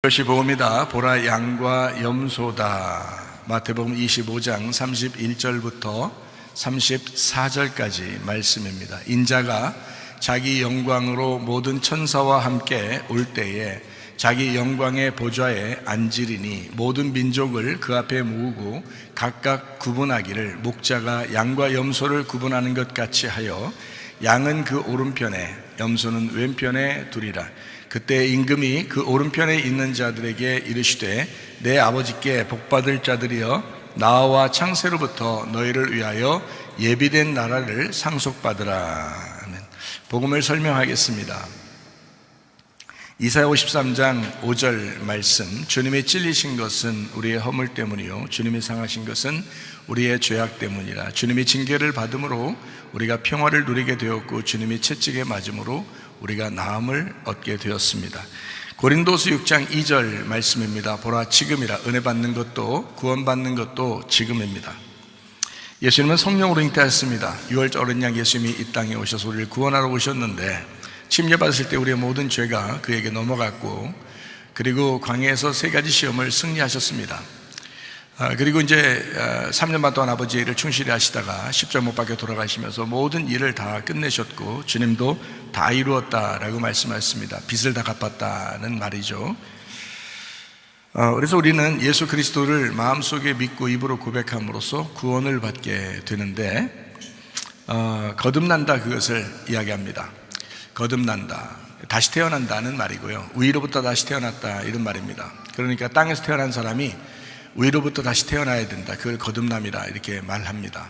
이것이 복음이다. 보라 양과 염소다. 마태복음 25장 31절부터 34절까지 말씀입니다. 인자가 자기 영광으로 모든 천사와 함께 올 때에 자기 영광의 보좌에 앉으리니 모든 민족을 그 앞에 모으고 각각 구분하기를 목자가 양과 염소를 구분하는 것 같이 하여 양은 그 오른편에 염소는 왼편에 두리라. 그때 임금이 그 오른편에 있는 자들에게 이르시되 내 아버지께 복받을 자들이여 나와 창세로부터 너희를 위하여 예비된 나라를 상속받으라. 아멘. 복음을 설명하겠습니다. 이사야 53장 5절 말씀, 주님이 찔리신 것은 우리의 허물 때문이요 주님이 상하신 것은 우리의 죄악 때문이라. 주님이 징계를 받음으로 우리가 평화를 누리게 되었고 주님이 채찍에 맞음으로 우리가 나음을 얻게 되었습니다. 고린도서 6장 2절 말씀입니다. 보라 지금이라. 은혜 받는 것도 구원받는 것도 지금입니다. 예수님은 성령으로 잉태하셨습니다. 6월 어린 양 예수님이 이 땅에 오셔서 우리를 구원하러 오셨는데 침례받으실 때 우리의 모든 죄가 그에게 넘어갔고, 그리고 광야에서 세 가지 시험을 승리하셨습니다. 그리고 이제 3년 반 동안 아버지의 일을 충실히 하시다가 십자가 못 박혀 돌아가시면서 모든 일을 다 끝내셨고 주님도 다 이루었다라고 말씀하셨습니다. 빚을 다 갚았다는 말이죠. 그래서 우리는 예수 그리스도를 마음속에 믿고 입으로 고백함으로써 구원을 받게 되는데, 거듭난다, 그것을 이야기합니다. 거듭난다, 다시 태어난다는 말이고요, 위로부터 다시 태어났다, 이런 말입니다. 그러니까 땅에서 태어난 사람이 위로부터 다시 태어나야 된다, 그걸 거듭남이라 이렇게 말합니다.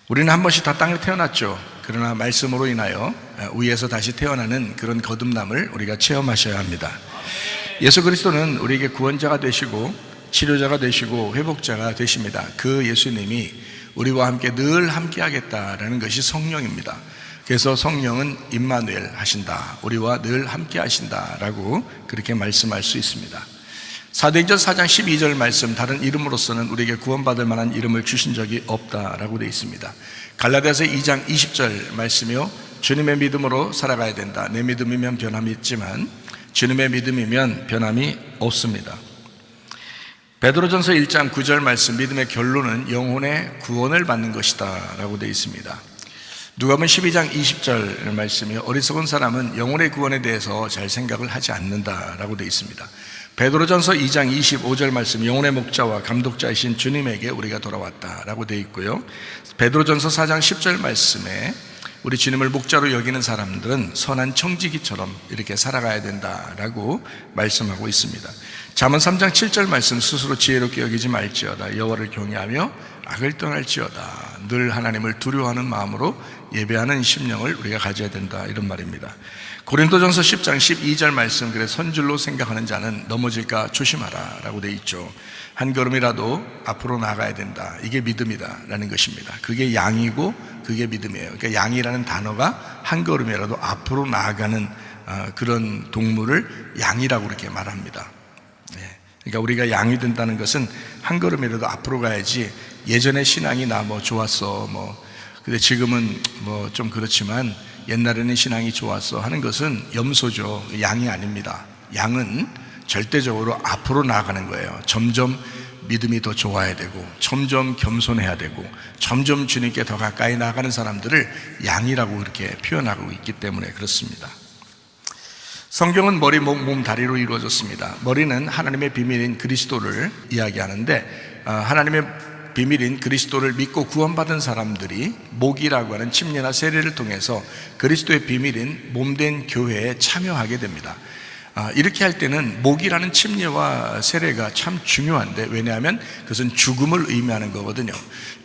우리는 한 번씩 다 땅에 태어났죠. 그러나 말씀으로 인하여 위에서 다시 태어나는 그런 거듭남을 우리가 체험하셔야 합니다. 예수 그리스도는 우리에게 구원자가 되시고 치료자가 되시고 회복자가 되십니다. 그 예수님이 우리와 함께 늘 함께 하겠다라는 것이 성령입니다. 그래서 성령은 임마누엘 하신다, 우리와 늘 함께 하신다라고 그렇게 말씀할 수 있습니다. 사도행전 4장 12절 말씀, 다른 이름으로서는 우리에게 구원받을 만한 이름을 주신 적이 없다라고 되어 있습니다. 갈라디아서 2장 20절 말씀이요, 주님의 믿음으로 살아가야 된다. 내 믿음이면 변함이 있지만 주님의 믿음이면 변함이 없습니다. 베드로전서 1장 9절 말씀, 믿음의 결론은 영혼의 구원을 받는 것이다 라고 되어 있습니다. 누가복음 12장 20절 말씀이요, 어리석은 사람은 영혼의 구원에 대해서 잘 생각을 하지 않는다라고 되어 있습니다. 베드로전서 2장 25절 말씀, 영혼의 목자와 감독자이신 주님에게 우리가 돌아왔다라고 되어 있고요. 베드로전서 4장 10절 말씀에 우리 주님을 목자로 여기는 사람들은 선한 청지기처럼 이렇게 살아가야 된다라고 말씀하고 있습니다. 잠언 3장 7절 말씀, 스스로 지혜롭게 여기지 말지어다. 여호와를 경외하며 악을 떠날지어다. 늘 하나님을 두려워하는 마음으로 예배하는 심령을 우리가 가져야 된다, 이런 말입니다. 고린도전서 10장 12절 말씀, 그래 선줄로 생각하는 자는 넘어질까 조심하라 라고 되어 있죠. 한 걸음이라도 앞으로 나가야 된다, 이게 믿음이다 라는 것입니다. 그게 양이고 그게 믿음이에요. 그러니까 양이라는 단어가 한 걸음이라도 앞으로 나아가는 그런 동물을 양이라고 그렇게 말합니다. 그러니까 우리가 양이 된다는 것은 한 걸음이라도 앞으로 가야지, 예전에 신앙이 나 좋았어 근데 지금은 좀 그렇지만 옛날에는 신앙이 좋았어 하는 것은 염소죠. 양이 아닙니다. 양은 절대적으로 앞으로 나아가는 거예요. 점점 믿음이 더 좋아야 되고 점점 겸손해야 되고 점점 주님께 더 가까이 나아가는 사람들을 양이라고 그렇게 표현하고 있기 때문에 그렇습니다. 성경은 머리, 목, 몸, 다리로 이루어졌습니다. 머리는 하나님의 비밀인 그리스도를 이야기하는데, 하나님의 비밀인 그리스도를 믿고 구원받은 사람들이 목이라고 하는 침례나 세례를 통해서 그리스도의 비밀인 몸된 교회에 참여하게 됩니다. 이렇게 할 때는 목이라는 침례와 세례가 참 중요한데, 왜냐하면 그것은 죽음을 의미하는 거거든요.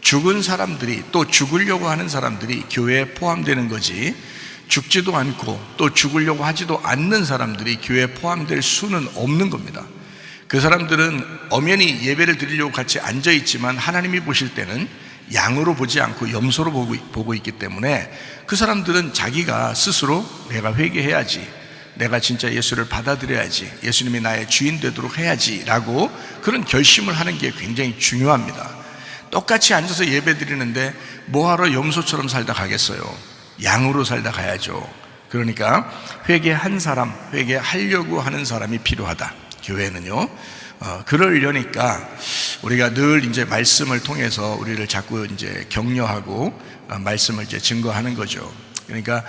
죽은 사람들이, 또 죽으려고 하는 사람들이 교회에 포함되는 거지, 죽지도 않고 또 죽으려고 하지도 않는 사람들이 교회에 포함될 수는 없는 겁니다. 그 사람들은 엄연히 예배를 드리려고 같이 앉아있지만 하나님이 보실 때는 양으로 보지 않고 염소로 보고 있기 때문에 그 사람들은 자기가 스스로 내가 회개해야지, 내가 진짜 예수를 받아들여야지, 예수님이 나의 주인 되도록 해야지 라고 그런 결심을 하는 게 굉장히 중요합니다. 똑같이 앉아서 예배 드리는데 뭐하러 염소처럼 살다 가겠어요? 양으로 살다 가야죠. 그러니까 회개한 사람, 회개하려고 하는 사람이 필요하다. 교회는요. 그러려니까 우리가 늘 이제 말씀을 통해서 우리를 자꾸 이제 격려하고 말씀을 이제 증거하는 거죠. 그러니까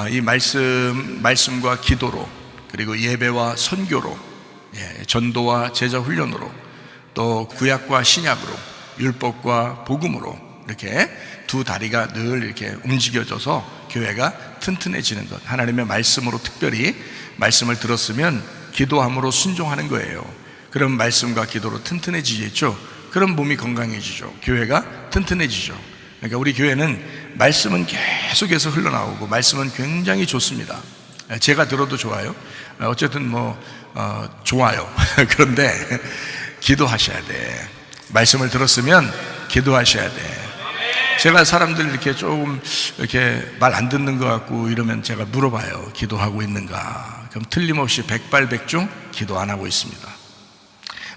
이 말씀과 기도로, 그리고 예배와 선교로, 전도와 제자 훈련으로, 또 구약과 신약으로, 율법과 복음으로 이렇게 두 다리가 늘 이렇게 움직여져서 교회가 튼튼해지는 것. 하나님의 말씀으로 특별히 말씀을 들었으면 기도함으로 순종하는 거예요. 그럼 말씀과 기도로 튼튼해지겠죠. 그럼 몸이 건강해지죠. 교회가 튼튼해지죠. 그러니까 우리 교회는 말씀은 계속해서 흘러나오고 말씀은 굉장히 좋습니다. 제가 들어도 좋아요. 어쨌든 좋아요. 그런데 기도하셔야 돼. 말씀을 들었으면 기도하셔야 돼. 제가 사람들 이렇게 조금 이렇게 말 안 듣는 것 같고 이러면 제가 물어봐요. 기도하고 있는가? 그럼 틀림없이 백발백중 기도 안 하고 있습니다.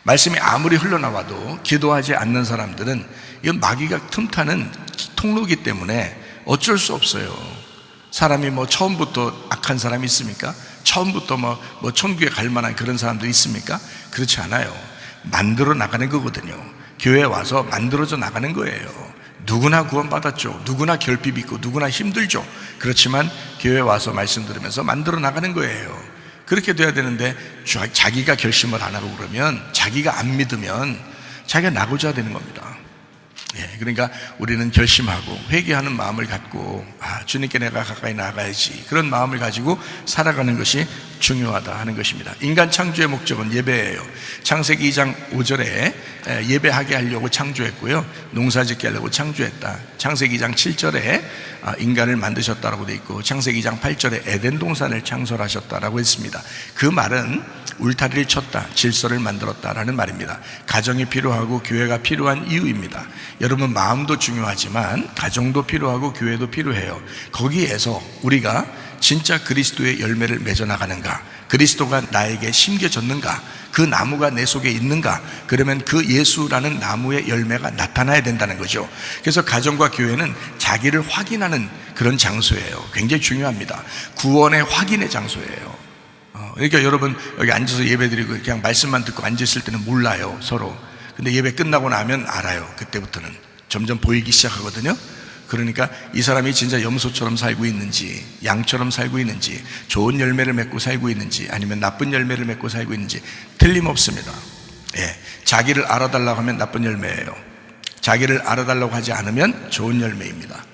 말씀이 아무리 흘러나와도 기도하지 않는 사람들은 이건 마귀가 틈타는 통로이기 때문에 어쩔 수 없어요. 사람이 처음부터 악한 사람이 있습니까? 처음부터 천국에 갈 만한 그런 사람도 있습니까? 그렇지 않아요. 만들어 나가는 거거든요. 교회에 와서 만들어져 나가는 거예요. 누구나 구원받았죠. 누구나 결핍 있고 누구나 힘들죠. 그렇지만 교회에 와서 말씀 들으면서 만들어 나가는 거예요. 그렇게 돼야 되는데 자기가 결심을 안 하고 그러면, 자기가 안 믿으면 자기가 나고자 되는 겁니다. 그러니까 우리는 결심하고 회개하는 마음을 갖고 주님께 내가 가까이 나가야지, 그런 마음을 가지고 살아가는 것이 중요하다 하는 것입니다. 인간 창조의 목적은 예배예요. 창세기 2장 5절에 예배하게 하려고 창조했고요, 농사짓게 하려고 창조했다. 창세기 2장 7절에 인간을 만드셨다라고 되어 있고, 창세기 2장 8절에 에덴 동산을 창설하셨다라고 했습니다. 그 말은 울타리를 쳤다, 질서를 만들었다라는 말입니다. 가정이 필요하고 교회가 필요한 이유입니다. 여러분, 마음도 중요하지만 가정도 필요하고 교회도 필요해요. 거기에서 우리가 진짜 그리스도의 열매를 맺어나가는가, 그리스도가 나에게 심겨졌는가, 그 나무가 내 속에 있는가, 그러면 그 예수라는 나무의 열매가 나타나야 된다는 거죠. 그래서 가정과 교회는 자기를 확인하는 그런 장소예요. 굉장히 중요합니다. 구원의 확인의 장소예요. 그러니까 여러분 여기 앉아서 예배드리고 그냥 말씀만 듣고 앉아있을 때는 몰라요, 서로. 근데 예배 끝나고 나면 알아요. 그때부터는 점점 보이기 시작하거든요. 그러니까 이 사람이 진짜 염소처럼 살고 있는지, 양처럼 살고 있는지, 좋은 열매를 맺고 살고 있는지, 아니면 나쁜 열매를 맺고 살고 있는지 틀림없습니다. 자기를 알아달라고 하면 나쁜 열매예요. 자기를 알아달라고 하지 않으면 좋은 열매입니다.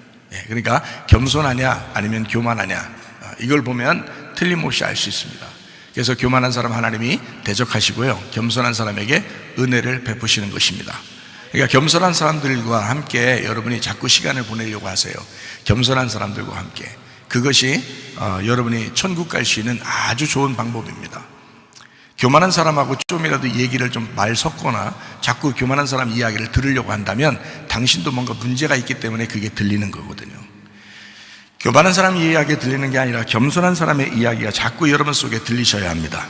그러니까 겸손하냐 아니면 교만하냐, 이걸 보면 틀림없이 알 수 있습니다. 그래서 교만한 사람 하나님이 대적하시고요, 겸손한 사람에게 은혜를 베푸시는 것입니다. 그러니까 겸손한 사람들과 함께 여러분이 자꾸 시간을 보내려고 하세요. 겸손한 사람들과 함께. 그것이 여러분이 천국 갈 수 있는 아주 좋은 방법입니다. 교만한 사람하고 좀이라도 얘기를 좀 말 섞거나 자꾸 교만한 사람 이야기를 들으려고 한다면 당신도 뭔가 문제가 있기 때문에 그게 들리는 거거든요. 교만한 사람 이야기 들리는 게 아니라 겸손한 사람의 이야기가 자꾸 여러분 속에 들리셔야 합니다.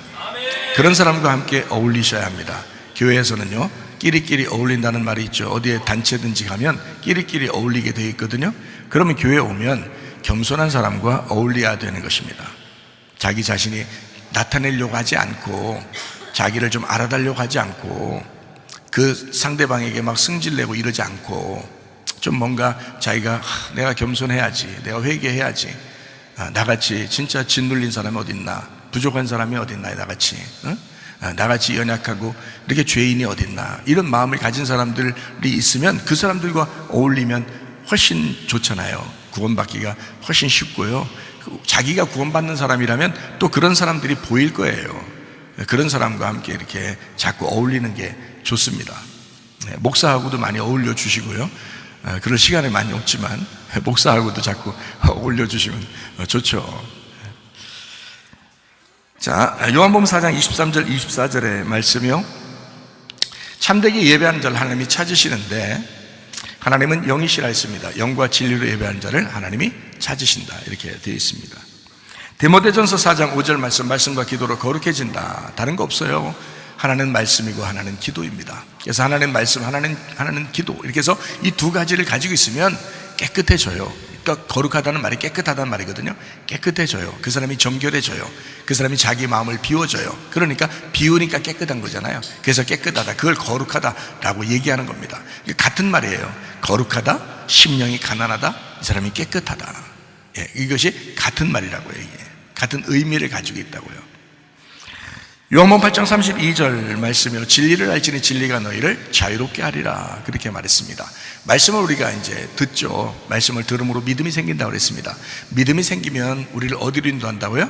그런 사람과 함께 어울리셔야 합니다. 교회에서는요, 끼리끼리 어울린다는 말이 있죠. 어디에 단체든지 가면 끼리끼리 어울리게 되어 있거든요. 그러면 교회에 오면 겸손한 사람과 어울려야 되는 것입니다. 자기 자신이 나타내려고 하지 않고, 자기를 좀 알아달라고 하지 않고, 그 상대방에게 막 승질내고 이러지 않고, 좀 뭔가 자기가 내가 겸손해야지, 내가 회개해야지, 나같이 진짜 짓눌린 사람이 어딨나, 부족한 사람이 어딨나, 나같이 나같이 연약하고 이렇게 죄인이 어딨나, 이런 마음을 가진 사람들이 있으면 그 사람들과 어울리면 훨씬 좋잖아요. 구원받기가 훨씬 쉽고요. 자기가 구원받는 사람이라면 또 그런 사람들이 보일 거예요. 그런 사람과 함께 이렇게 자꾸 어울리는 게 좋습니다. 목사하고도 많이 어울려 주시고요, 그럴 시간이 많이 없지만 목사하고도 자꾸 어울려 주시면 좋죠. 자, 요한복음 4장 23절 24절의 말씀이요, 참되게 예배하는 자를 하나님이 찾으시는데 하나님은 영이시라 했습니다. 영과 진리로 예배하는 자를 하나님이 찾으신다, 이렇게 되어 있습니다. 디모데전서 4장 5절 말씀과 기도로 거룩해진다. 다른 거 없어요. 하나는 말씀이고 하나는 기도입니다. 그래서 하나는 말씀, 하나는 기도, 이렇게 해서 이 두 가지를 가지고 있으면 깨끗해져요. 그러니까 거룩하다는 말이 깨끗하다는 말이거든요. 깨끗해져요. 그 사람이 정결해져요. 그 사람이 자기 마음을 비워줘요. 그러니까 비우니까 깨끗한 거잖아요. 그래서 깨끗하다, 그걸 거룩하다라고 얘기하는 겁니다. 같은 말이에요. 거룩하다, 심령이 가난하다, 이 사람이 깨끗하다. 예, 이것이 같은 말이라고요. 이게 같은 의미를 가지고 있다고요. 요한복음 8장 32절 말씀이요, 진리를 알지니 진리가 너희를 자유롭게 하리라, 그렇게 말했습니다. 말씀을 우리가 이제 듣죠. 말씀을 들음으로 믿음이 생긴다고 그랬습니다. 믿음이 생기면 우리를 어디로 인도한다고요?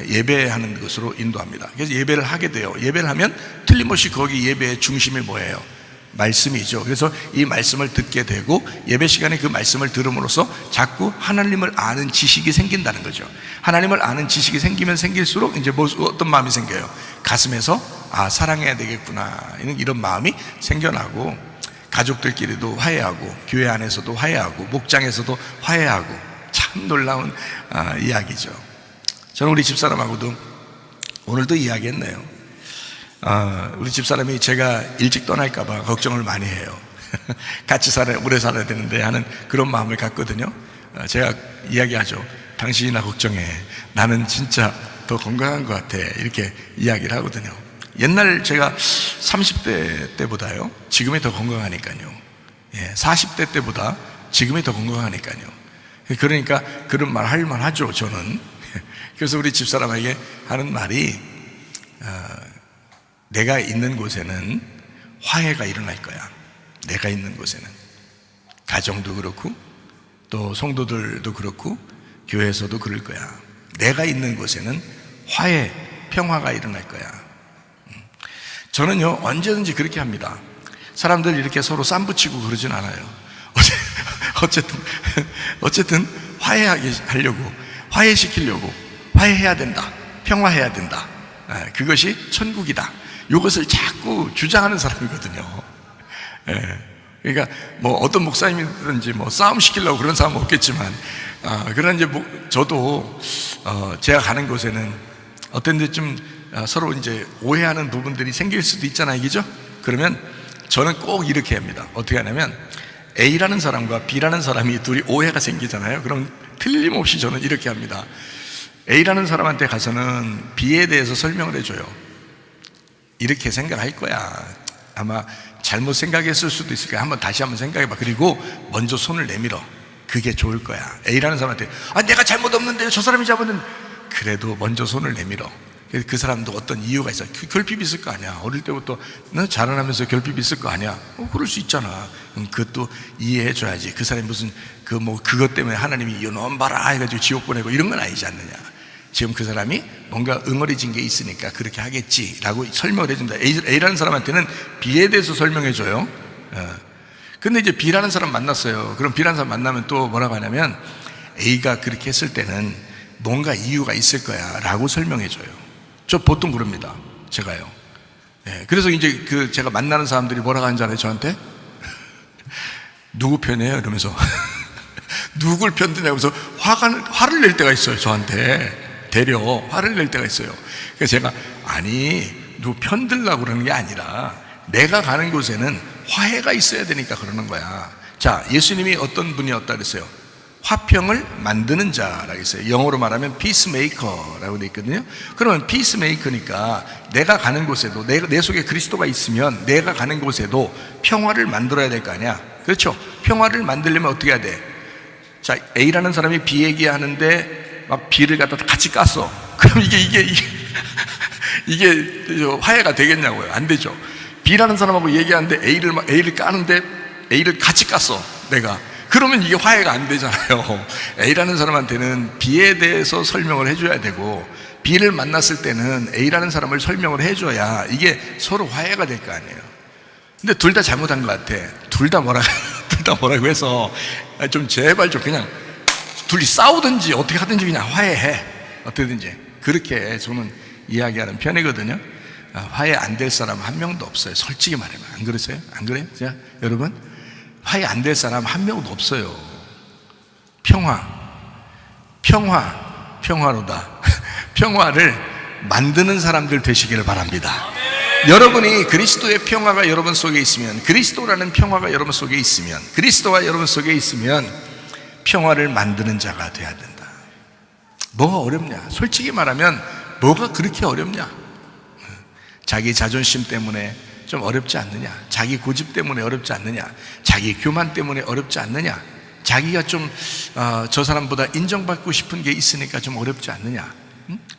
예배하는 것으로 인도합니다. 그래서 예배를 하게 돼요. 예배를 하면 틀림없이 거기 예배의 중심이 뭐예요? 말씀이죠. 그래서 이 말씀을 듣게 되고 예배 시간에 그 말씀을 들음으로써 자꾸 하나님을 아는 지식이 생긴다는 거죠. 하나님을 아는 지식이 생기면 생길수록 이제 어떤 마음이 생겨요? 가슴에서 사랑해야 되겠구나, 이런 마음이 생겨나고, 가족들끼리도 화해하고, 교회 안에서도 화해하고, 목장에서도 화해하고, 참 놀라운 이야기죠. 저는 우리 집사람하고도 오늘도 이야기했네요. 우리 집사람이 제가 일찍 떠날까봐 걱정을 많이 해요. 같이 오래 살아야 되는데 하는 그런 마음을 갖거든요. 제가 이야기하죠. 당신이나 걱정해. 나는 진짜 더 건강한 것 같아. 이렇게 이야기를 하거든요. 옛날 제가 30대 때보다요, 지금이 더 건강하니까요. 40대 때보다 지금이 더 건강하니까요. 그러니까 그런 말 할 만하죠, 저는. 그래서 우리 집사람에게 하는 말이, 내가 있는 곳에는 화해가 일어날 거야. 내가 있는 곳에는. 가정도 그렇고, 또 성도들도 그렇고, 교회에서도 그럴 거야. 내가 있는 곳에는 화해, 평화가 일어날 거야. 저는요, 언제든지 그렇게 합니다. 사람들 이렇게 서로 쌈붙이고 그러진 않아요. 어쨌든 하려고, 화해시키려고, 화해해야 된다, 평화해야 된다, 그것이 천국이다, 이것을 자꾸 주장하는 사람이거든요. 그러니까 뭐 어떤 목사님이든지 뭐 싸움 시키려고 그런 사람은 없겠지만, 그러나 이제 저도 제가 가는 곳에는 어떤 데 좀 서로 이제 오해하는 부분들이 생길 수도 있잖아요, 그죠? 그러면 저는 꼭 이렇게 합니다. 어떻게 하냐면, A라는 사람과 B라는 사람이 둘이 오해가 생기잖아요. 그럼 틀림없이 저는 이렇게 합니다. A라는 사람한테 가서는 B에 대해서 설명을 해줘요. 이렇게 생각할 거야. 아마 잘못 생각했을 수도 있을 거야. 다시 한번 생각해봐. 그리고 먼저 손을 내밀어. 그게 좋을 거야. A라는 사람한테, 내가 잘못 없는데요, 저 사람이 잘못은. 그래도 먼저 손을 내밀어. 그 사람도 어떤 이유가 있어. 결핍이 있을 거 아니야. 어릴 때부터 너 자라나면서 결핍이 있을 거 아니야. 그럴 수 있잖아. 그것도 이해해 줘야지. 그 사람이 무슨 그것 때문에 하나님이 이놈 봐라 해가지고 지옥 보내고 이런 건 아니지 않느냐. 지금 그 사람이 뭔가 응어리진 게 있으니까 그렇게 하겠지라고 설명을 해준다. A라는 사람한테는 B에 대해서 설명해 줘요. 근데 이제 B라는 사람 만났어요. 그럼 B라는 사람 만나면 또 뭐라고 하냐면, A가 그렇게 했을 때는 뭔가 이유가 있을 거야 라고 설명해 줘요. 저 보통 그럽니다, 제가요. 그래서 이제 제가 만나는 사람들이 뭐라고 하는지 알아요, 저한테? 누구 편이에요? 이러면서. 누굴 편드냐면서 화를 낼 때가 있어요, 저한테. 되려 화를 낼 때가 있어요. 그래서 제가, 누구 편들려고 그러는 게 아니라 내가 가는 곳에는 화해가 있어야 되니까 그러는 거야. 자, 예수님이 어떤 분이었다 그랬어요? 화평을 만드는 자라고 했어요. 영어로 말하면 peacemaker라고 되어 있거든요. 그러면 peacemaker니까 내가 가는 곳에도, 내 속에 그리스도가 있으면 내가 가는 곳에도 평화를 만들어야 될 거 아니야. 그렇죠? 평화를 만들려면 어떻게 해야 돼? 자, A라는 사람이 B 얘기하는데 막 B를 갖다 같이 깠어. 그럼 이게 화해가 되겠냐고요? 안 되죠. B라는 사람하고 얘기하는데 A를 까는데 A를 같이 깠어, 내가. 그러면 이게 화해가 안 되잖아요. A라는 사람한테는 B에 대해서 설명을 해줘야 되고, B를 만났을 때는 A라는 사람을 설명을 해줘야 이게 서로 화해가 될 거 아니에요. 근데 둘 다 잘못한 것 같아. 둘 다 뭐라고 해서 좀 제발 좀 그냥 둘이 싸우든지 어떻게 하든지 그냥 화해해. 어떻게든지. 그렇게 저는 이야기하는 편이거든요. 화해 안 될 사람 한 명도 없어요. 솔직히 말하면. 안 그러세요? 안 그래요? 자, 여러분, 화해 안 될 사람 한 명도 없어요. 평화로다. 평화를 만드는 사람들 되시기를 바랍니다. 여러분이 그리스도의 평화가 여러분 속에 있으면, 그리스도라는 평화가 여러분 속에 있으면, 그리스도가 여러분 속에 있으면 평화를 만드는 자가 돼야 된다. 뭐가 어렵냐? 솔직히 말하면 뭐가 그렇게 어렵냐? 자기 자존심 때문에 좀 어렵지 않느냐? 자기 고집 때문에 어렵지 않느냐? 자기 교만 때문에 어렵지 않느냐? 자기가 좀 저 사람보다 인정받고 싶은 게 있으니까 좀 어렵지 않느냐?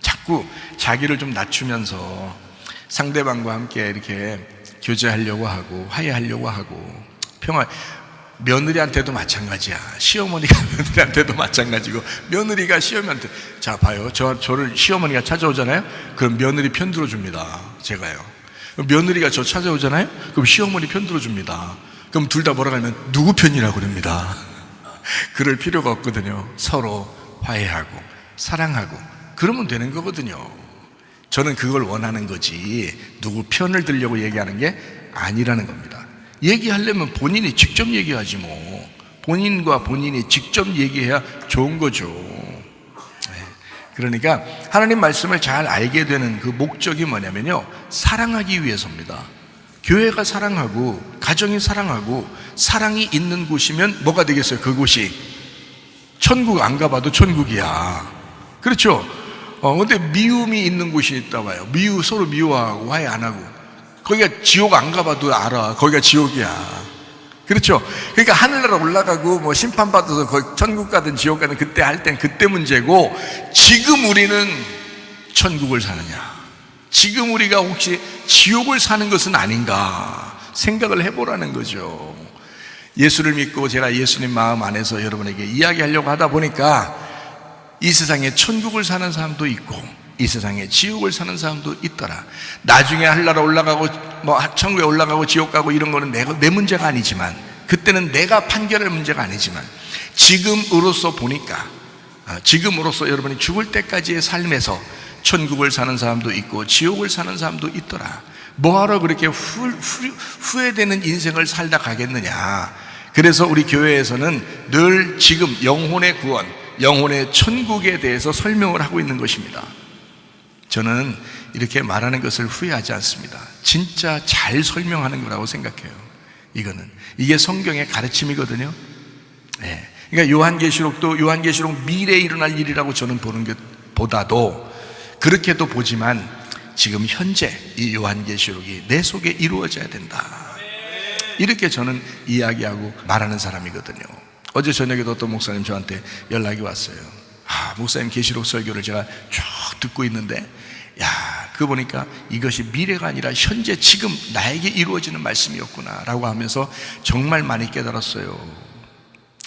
자꾸 자기를 좀 낮추면서 상대방과 함께 이렇게 교제하려고 하고 화해하려고 하고 평화. 며느리한테도 마찬가지야. 시어머니가 며느리한테도 마찬가지고, 며느리가 시어머니한테, 자 봐요, 저를 시어머니가 찾아오잖아요. 그럼 며느리 편 들어줍니다. 제가요. 며느리가 저 찾아오잖아요. 그럼 시어머니 편 들어줍니다. 그럼 둘 다 뭐라 하면 누구 편이라고 그럽니다. 그럴 필요가 없거든요. 서로 화해하고 사랑하고 그러면 되는 거거든요. 저는 그걸 원하는 거지 누구 편을 들려고 얘기하는 게 아니라는 겁니다. 얘기하려면 본인이 직접 얘기하지 뭐. 본인과 본인이 직접 얘기해야 좋은 거죠. 그러니까 하나님 말씀을 잘 알게 되는 그 목적이 뭐냐면요, 사랑하기 위해서입니다. 교회가 사랑하고 가정이 사랑하고 사랑이 있는 곳이면 뭐가 되겠어요? 그곳이 천국 안 가봐도 천국이야. 그렇죠? 근데 미움이 있는 곳이 있다 봐요. 서로 미워하고 화해 안 하고, 거기가 지옥 안 가봐도 알아. 거기가 지옥이야. 그렇죠? 그러니까 하늘나라 올라가고 뭐 심판받아서 거기 천국 가든 지옥 가든 그때 할 땐 그때 문제고, 지금 우리는 천국을 사느냐, 지금 우리가 혹시 지옥을 사는 것은 아닌가 생각을 해보라는 거죠. 예수를 믿고 제가 예수님 마음 안에서 여러분에게 이야기하려고 하다 보니까 이 세상에 천국을 사는 사람도 있고 이 세상에 지옥을 사는 사람도 있더라. 나중에 하늘나라 올라가고 뭐 천국에 올라가고 지옥 가고 이런 거는 내 문제가 아니지만, 그때는 내가 판결할 문제가 아니지만, 지금으로서 보니까, 지금으로서 여러분이 죽을 때까지의 삶에서 천국을 사는 사람도 있고 지옥을 사는 사람도 있더라. 뭐하러 그렇게 후회되는 인생을 살다 가겠느냐. 그래서 우리 교회에서는 늘 지금 영혼의 구원, 영혼의 천국에 대해서 설명을 하고 있는 것입니다. 저는 이렇게 말하는 것을 후회하지 않습니다. 진짜 잘 설명하는 거라고 생각해요. 이게 성경의 가르침이거든요. 네. 그러니까 요한계시록도 요한계시록 미래에 일어날 일이라고 저는 보는 것보다도, 그렇게도 보지만 지금 현재 이 요한계시록이 내 속에 이루어져야 된다, 이렇게 저는 이야기하고 말하는 사람이거든요. 어제 저녁에도 어떤 목사님 저한테 연락이 왔어요. 목사님 계시록 설교를 제가 쭉 듣고 있는데, 그거 보니까 이것이 미래가 아니라 현재 지금 나에게 이루어지는 말씀이었구나 라고 하면서 정말 많이 깨달았어요.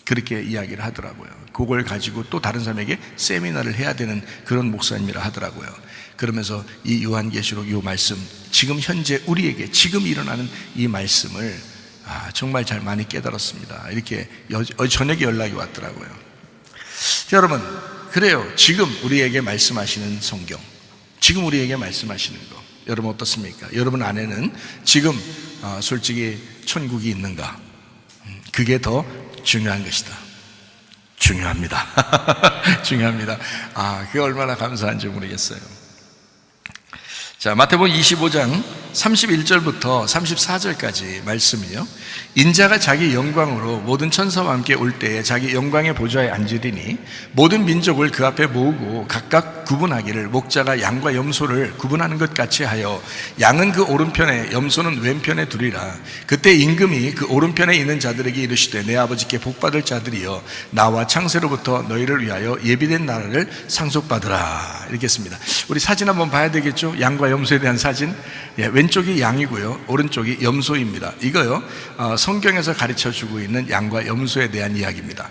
그렇게 이야기를 하더라고요. 그걸 가지고 또 다른 사람에게 세미나를 해야 되는 그런 목사님이라 하더라고요. 그러면서 이 요한계시록 이 말씀, 지금 현재 우리에게 지금 일어나는 이 말씀을 정말 잘 많이 깨달았습니다. 이렇게 저녁에 연락이 왔더라고요. 자, 여러분, 그래요. 지금 우리에게 말씀하시는 성경, 지금 우리에게 말씀하시는 거, 여러분 어떻습니까? 여러분 안에는 지금 솔직히 천국이 있는가? 그게 더 중요한 것이다. 중요합니다. 중요합니다. 그게 얼마나 감사한지 모르겠어요. 자, 마태복음 25장 31절부터 34절까지 말씀이요, 인자가 자기 영광으로 모든 천사와 함께 올 때에 자기 영광의 보좌에 앉으리니 모든 민족을 그 앞에 모으고 각각 구분하기를 목자가 양과 염소를 구분하는 것 같이 하여 양은 그 오른편에 염소는 왼편에 두리라. 그때 임금이 그 오른편에 있는 자들에게 이르시되 내 아버지께 복받을 자들이여 나와 창세로부터 너희를 위하여 예비된 나라를 상속받으라. 이렇게 했습니다. 우리 사진 한번 봐야 되겠죠? 양과 염소에 대한 사진. 왼쪽이 양이고요, 오른쪽이 염소입니다. 이거요, 성경에서 가르쳐주고 있는 양과 염소에 대한 이야기입니다.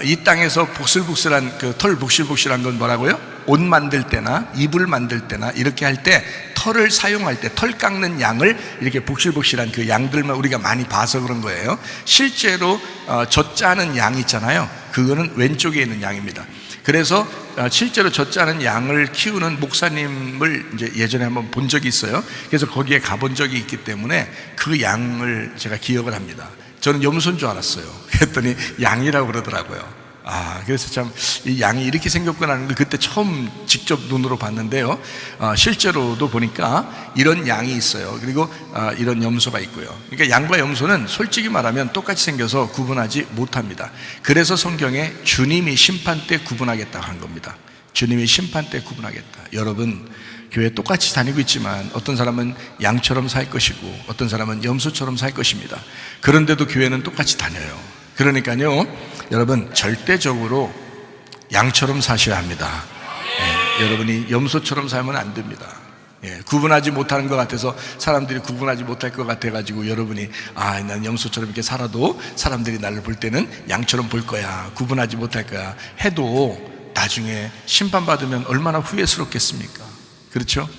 이 땅에서 복슬복슬한 그 털 복실복실한 건 뭐라고요? 옷 만들 때나 이불 만들 때나 이렇게 할 때 털을 사용할 때 털 깎는 양을 이렇게 복실복실한 그 양들만 우리가 많이 봐서 그런 거예요. 실제로 젖짜는 양 있잖아요. 그거는 왼쪽에 있는 양입니다. 그래서 실제로 젖짜는 양을 키우는 목사님을 이제 예전에 한번 본 적이 있어요. 그래서 거기에 가본 적이 있기 때문에 그 양을 제가 기억을 합니다. 저는 염소인 줄 알았어요. 그랬더니 양이라고 그러더라고요. 그래서 참 이 양이 이렇게 생겼구나 하는 걸 그때 처음 직접 눈으로 봤는데요. 실제로도 보니까 이런 양이 있어요. 그리고 이런 염소가 있고요. 그러니까 양과 염소는 솔직히 말하면 똑같이 생겨서 구분하지 못합니다. 그래서 성경에 주님이 심판 때 구분하겠다고 한 겁니다. 주님이 심판 때 구분하겠다. 여러분, 교회 똑같이 다니고 있지만 어떤 사람은 양처럼 살 것이고 어떤 사람은 염소처럼 살 것입니다. 그런데도 교회는 똑같이 다녀요. 그러니까요, 여러분 절대적으로 양처럼 사셔야 합니다. 여러분이 염소처럼 살면 안 됩니다. 구분하지 못하는 것 같아서 사람들이 구분하지 못할 것 같아가지고 여러분이 난 염소처럼 이렇게 살아도 사람들이 나를 볼 때는 양처럼 볼 거야, 구분하지 못할 거야 해도 나중에 심판받으면 얼마나 후회스럽겠습니까? 그렇죠?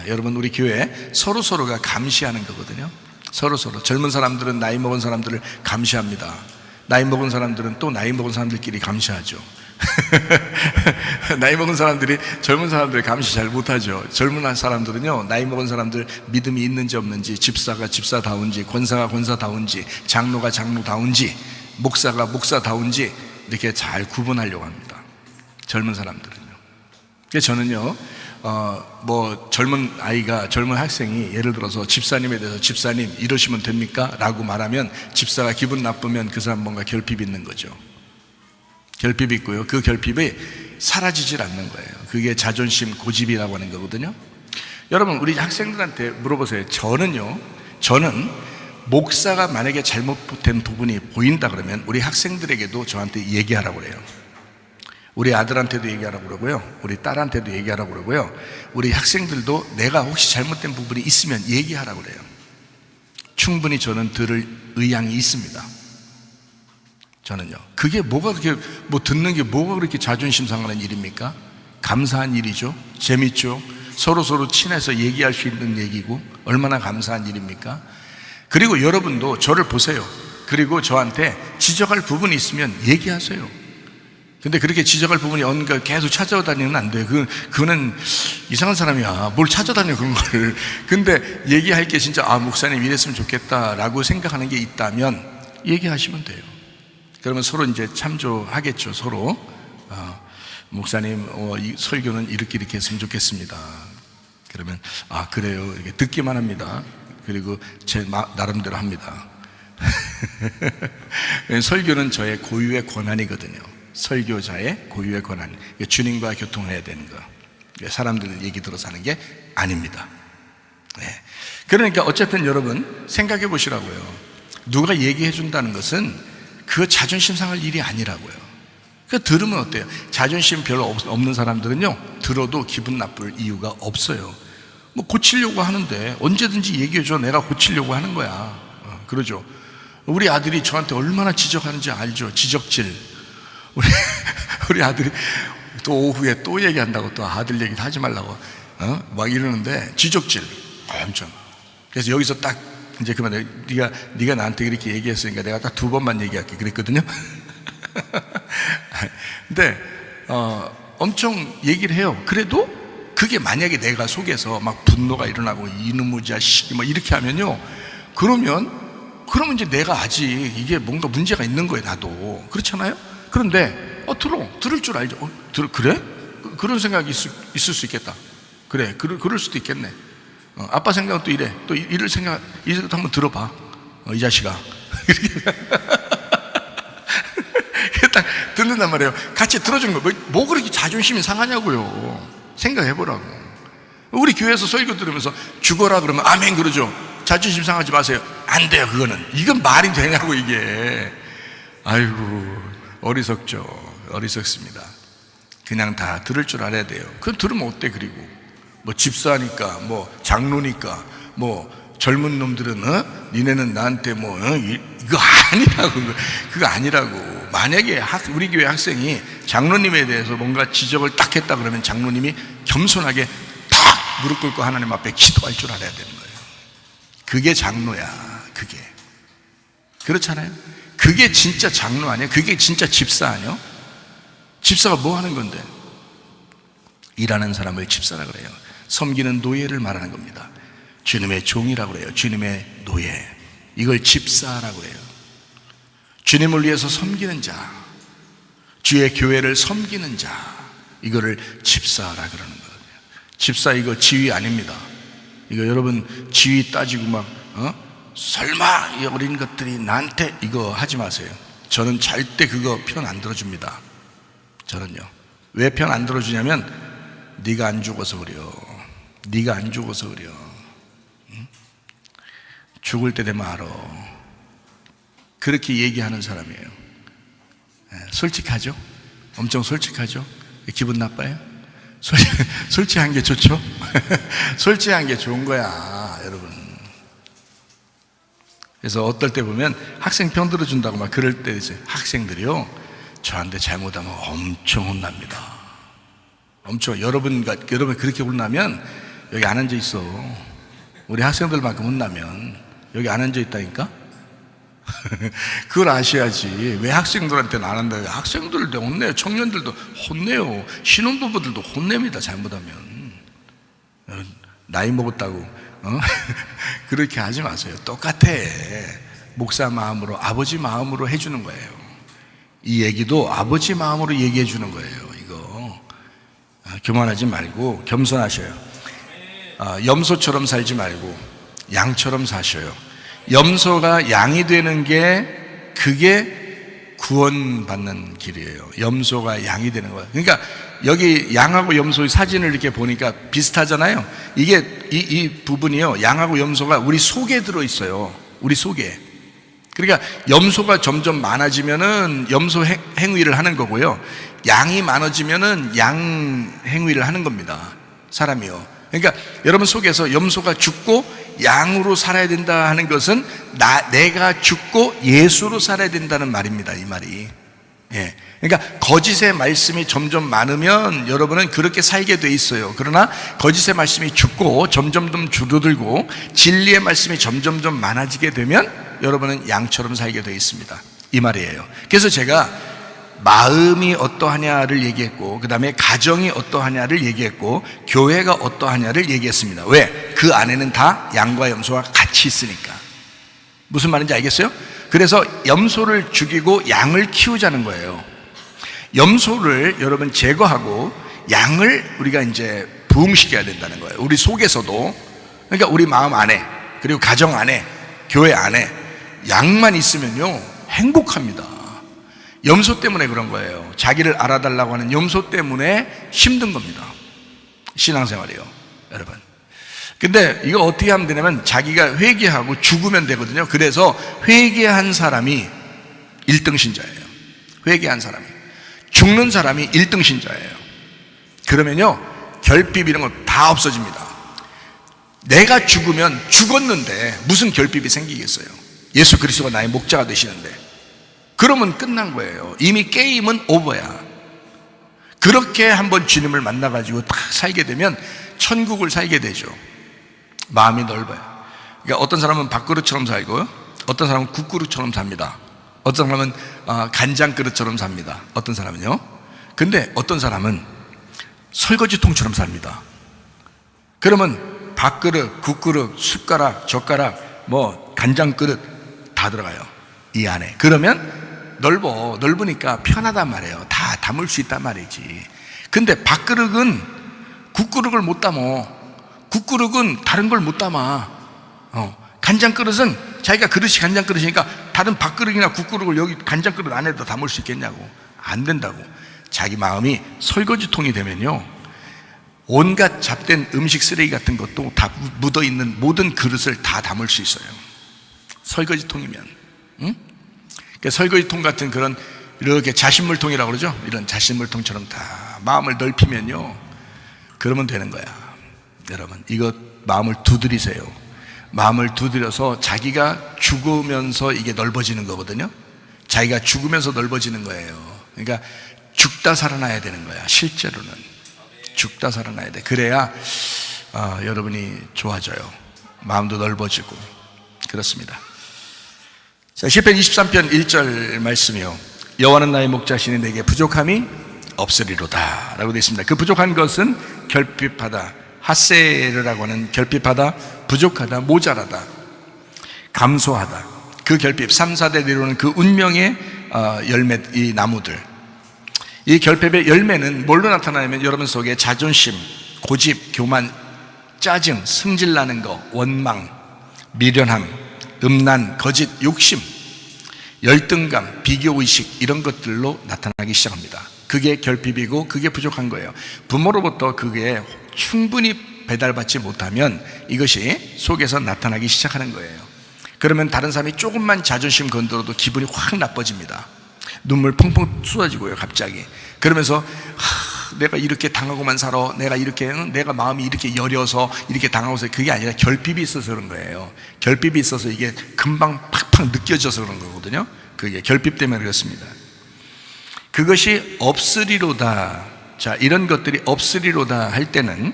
여러분, 우리 교회 서로가 감시하는 거거든요. 서로 젊은 사람들은 나이 먹은 사람들을 감시합니다. 나이 먹은 사람들은 또 나이 먹은 사람들끼리 감시하죠. 나이 먹은 사람들이 젊은 사람들을 감시 잘 못하죠. 젊은 사람들은요, 나이 먹은 사람들 믿음이 있는지 없는지, 집사가 집사다운지, 권사가 권사다운지, 장로가 장로다운지, 목사가 목사다운지 이렇게 잘 구분하려고 합니다. 젊은 사람들은요. 그래서 저는요, 젊은 아이가, 젊은 학생이 예를 들어서 집사님에 대해서 집사님 이러시면 됩니까? 라고 말하면 집사가 기분 나쁘면 그 사람 뭔가 결핍이 있는 거죠. 결핍이 있고요. 그 결핍이 사라지질 않는 거예요. 그게 자존심, 고집이라고 하는 거거든요. 여러분, 우리 학생들한테 물어보세요. 저는 목사가 만약에 잘못된 부분이 보인다 그러면 우리 학생들에게도 저한테 얘기하라고 그래요. 우리 아들한테도 얘기하라고 그러고요, 우리 딸한테도 얘기하라고 그러고요, 우리 학생들도 내가 혹시 잘못된 부분이 있으면 얘기하라고 그래요. 충분히 저는 들을 의향이 있습니다. 저는요. 그게 뭐가 그렇게 듣는 게 뭐가 그렇게 자존심 상하는 일입니까? 감사한 일이죠. 재밌죠. 서로 친해서 얘기할 수 있는 얘기고 얼마나 감사한 일입니까? 그리고 여러분도 저를 보세요. 그리고 저한테 지적할 부분이 있으면 얘기하세요. 근데 그렇게 지적할 부분이 언가 계속 찾아다니면 안 돼요. 그거는 이상한 사람이야. 뭘 찾아다녀, 그런 걸. 근데 얘기할 게 진짜 목사님 이랬으면 좋겠다라고 생각하는 게 있다면 얘기하시면 돼요. 그러면 서로 이제 참조하겠죠. 서로 목사님 이 설교는 이렇게 했으면 좋겠습니다. 그러면 그래요, 이렇게 듣기만 합니다. 그리고 제 나름대로 합니다. 설교는 저의 고유의 권한이거든요. 설교자의 고유의 권한, 주님과 교통해야 되는 거, 사람들 얘기 들어서 하는 게 아닙니다. 그러니까 어쨌든 여러분 생각해 보시라고요. 누가 얘기해 준다는 것은 그 자존심 상할 일이 아니라고요. 들으면 어때요? 자존심 별로 없는 사람들은요, 들어도 기분 나쁠 이유가 없어요. 고치려고 하는데 언제든지 얘기해줘. 내가 고치려고 하는 거야. 그러죠. 우리 아들이 저한테 얼마나 지적하는지 알죠? 지적질. 우리 아들이 또 오후에 또 얘기한다고, 또 아들 얘기 하지 말라고 막 이러는데 지적질 엄청. 그래서 여기서 딱 이제 그만해. 네가 나한테 이렇게 얘기했으니까 내가 딱 2번만 얘기할게 그랬거든요. 근데 엄청 얘기를 해요. 그래도 그게 만약에 내가 속에서 막 분노가 일어나고 이놈의 자식 막 이렇게 하면요, 그러면 이제 내가 아직 이게 뭔가 문제가 있는 거예요. 나도 그렇잖아요. 그런데 들을 줄 알죠. 그래? 그런 생각이 있을 수 있겠다. 그래, 그럴 수도 있겠네. 아빠 생각은 또 이래. 또 이럴 생각, 이것도 한번 들어봐. 이 자식아. 딱 듣는단 말이에요. 같이 들어주는 거. 뭐 그렇게 자존심이 상하냐고요. 생각해보라고. 우리 교회에서 설교 들으면서 죽어라 그러면 아멘 그러죠. 자존심 상하지 마세요. 안 돼요, 그거는. 이건 말이 되냐고, 이게. 아이고, 어리석습니다. 그냥 다 들을 줄 알아야 돼요. 그럼 들으면 어때? 그리고 집사니까, 장로니까, 젊은 놈들은 니네는 나한테 이거 아니라고. 그거 아니라고. 만약에 우리 교회 학생이 장로님에 대해서 뭔가 지적을 딱 했다 그러면 장로님이 겸손하게 탁 무릎 꿇고 하나님 앞에 기도할 줄 알아야 되는 거예요. 그게 장로야. 그게. 그렇잖아요. 그게 진짜 장로 아니에요? 그게 진짜 집사 아니에요? 집사가 뭐 하는 건데? 일하는 사람을 집사라 그래요. 섬기는 노예를 말하는 겁니다. 주님의 종이라고 그래요. 주님의 노예. 이걸 집사라고 그래요. 주님을 위해서 섬기는 자. 주의 교회를 섬기는 자, 이거를 집사라 그러는 거거든요. 집사 이거 지위 아닙니다. 이거 여러분 지위 따지고 막 설마 이 어린 것들이 나한테 이거 하지 마세요. 저는 절대 그거 편 안 들어줍니다. 저는요. 왜 편 안 들어주냐면 네가 안 죽어서 그래요. 네가 안 죽어서 그래요. 응? 죽을 때 되면 알아. 그렇게 얘기하는 사람이에요. 솔직하죠? 엄청 솔직하죠? 기분 나빠요? 솔직한 게 좋죠? 솔직한 게 좋은 거야, 여러분. 그래서 어떨 때 보면 학생 편 들어준다고 막 그럴 때 있어요. 학생들이요, 저한테 잘못하면 엄청 혼납니다. 엄청. 여러분 그렇게 혼나면 여기 안 앉아 있어. 우리 학생들만큼 혼나면 여기 안 앉아 있다니까? 그걸 아셔야지. 왜 학생들한테는 안 한다? 학생들도 혼내요. 청년들도 혼내요. 신혼부부들도 혼냅니다. 잘못하면. 나이 먹었다고 그렇게 하지 마세요. 똑같아. 목사 마음으로, 아버지 마음으로 해주는 거예요. 이 얘기도 아버지 마음으로 얘기해 주는 거예요. 이거 교만하지 말고 겸손하셔요. 염소처럼 살지 말고 양처럼 사셔요. 염소가 양이 되는 게 그게 구원받는 길이에요. 염소가 양이 되는 거예요. 그러니까 여기 양하고 염소의 사진을 이렇게 보니까 비슷하잖아요. 이게 이 부분이요, 양하고 염소가 우리 속에 들어있어요. 우리 속에. 그러니까 염소가 점점 많아지면은 염소 행위를 하는 거고요, 양이 많아지면은 양 행위를 하는 겁니다. 사람이요. 그러니까 여러분 속에서 염소가 죽고 양으로 살아야 된다 하는 것은 내가 죽고 예수로 살아야 된다는 말입니다. 이 말이. 예. 그러니까 거짓의 말씀이 점점 많으면 여러분은 그렇게 살게 돼 있어요. 그러나 거짓의 말씀이 죽고 점점 줄어들고 진리의 말씀이 점점 많아지게 되면 여러분은 양처럼 살게 돼 있습니다. 이 말이에요. 그래서 제가 마음이 어떠하냐를 얘기했고, 그 다음에 가정이 어떠하냐를 얘기했고, 교회가 어떠하냐를 얘기했습니다. 왜? 그 안에는 다 양과 염소가 같이 있으니까. 무슨 말인지 알겠어요? 그래서 염소를 죽이고 양을 키우자는 거예요. 염소를 여러분 제거하고 양을 우리가 이제 부흥시켜야 된다는 거예요. 우리 속에서도. 그러니까 우리 마음 안에, 그리고 가정 안에, 교회 안에 양만 있으면요 행복합니다. 염소 때문에 그런 거예요. 자기를 알아달라고 하는 염소 때문에 힘든 겁니다. 신앙생활이요, 여러분. 근데 이거 어떻게 하면 되냐면 자기가 회개하고 죽으면 되거든요. 그래서 회개한 사람이 1등 신자예요. 회개한 사람이. 죽는 사람이 1등 신자예요. 그러면요 결핍 이런 거 다 없어집니다. 내가 죽으면 죽었는데 무슨 결핍이 생기겠어요? 예수 그리스도가 나의 목자가 되시는데. 그러면 끝난 거예요. 이미 게임은 오버야. 그렇게 한번 주님을 만나가지고 딱 살게 되면 천국을 살게 되죠. 마음이 넓어요. 그러니까 어떤 사람은 밥그릇처럼 살고요, 어떤 사람은 국그릇처럼 삽니다. 어떤 사람은 간장그릇처럼 삽니다. 어떤 사람은요. 근데 어떤 사람은 설거지통처럼 삽니다. 그러면 밥그릇, 국그릇, 숟가락, 젓가락, 간장그릇 다 들어가요, 이 안에. 그러면 넓으니까 편하단 말이에요. 다 담을 수 있단 말이지. 근데 밥그릇은 국그릇을 못 담어. 국그릇은 다른 걸 못 담아. 간장그릇은 자기가 그릇이 간장그릇이니까 다른 밥그릇이나 국그릇을 여기 간장그릇 안에다 담을 수 있겠냐고. 안 된다고. 자기 마음이 설거지통이 되면요 온갖 잡된 음식 쓰레기 같은 것도 다 묻어있는 모든 그릇을 다 담을 수 있어요. 설거지통이면. 응? 설거지통 같은 그런 이렇게 자신물통이라고 그러죠. 이런 자신물통처럼 다 마음을 넓히면요 그러면 되는 거야. 여러분 이거 마음을 두드리세요. 마음을 두드려서 자기가 죽으면서 이게 넓어지는 거거든요. 자기가 죽으면서 넓어지는 거예요. 그러니까 죽다 살아나야 되는 거야. 실제로는 죽다 살아나야 돼. 그래야 여러분이 좋아져요. 마음도 넓어지고. 그렇습니다. 자, 시편 23편 1절 말씀이요, 여호와는 나의 목자시니 내게 부족함이 없으리로다 라고 되어 있습니다. 그 부족한 것은 결핍하다, 하세르라고 하는 결핍하다, 부족하다, 모자라다, 감소하다. 그 결핍 3, 4대 내려오는 그 운명의 열매, 이 나무들, 이 결핍의 열매는 뭘로 나타나냐면 여러분 속에 자존심, 고집, 교만, 짜증, 승질나는 거, 원망, 미련함, 음란, 거짓, 욕심, 열등감, 비교의식 이런 것들로 나타나기 시작합니다. 그게 결핍이고 그게 부족한 거예요. 부모로부터 그게 충분히 배달받지 못하면 이것이 속에서 나타나기 시작하는 거예요. 그러면 다른 사람이 조금만 자존심 건드려도 기분이 확 나빠집니다. 눈물 펑펑 쏟아지고요, 갑자기. 그러면서 내가 이렇게 당하고만 살아, 내가 마음이 이렇게 여려서 이렇게 당하고서, 그게 아니라 결핍이 있어서 그런 거예요. 결핍이 있어서 이게 금방 팍팍 느껴져서 그런 거거든요. 그게 결핍 때문에 그렇습니다. 그것이 없으리로다. 자, 이런 것들이 없으리로다 할 때는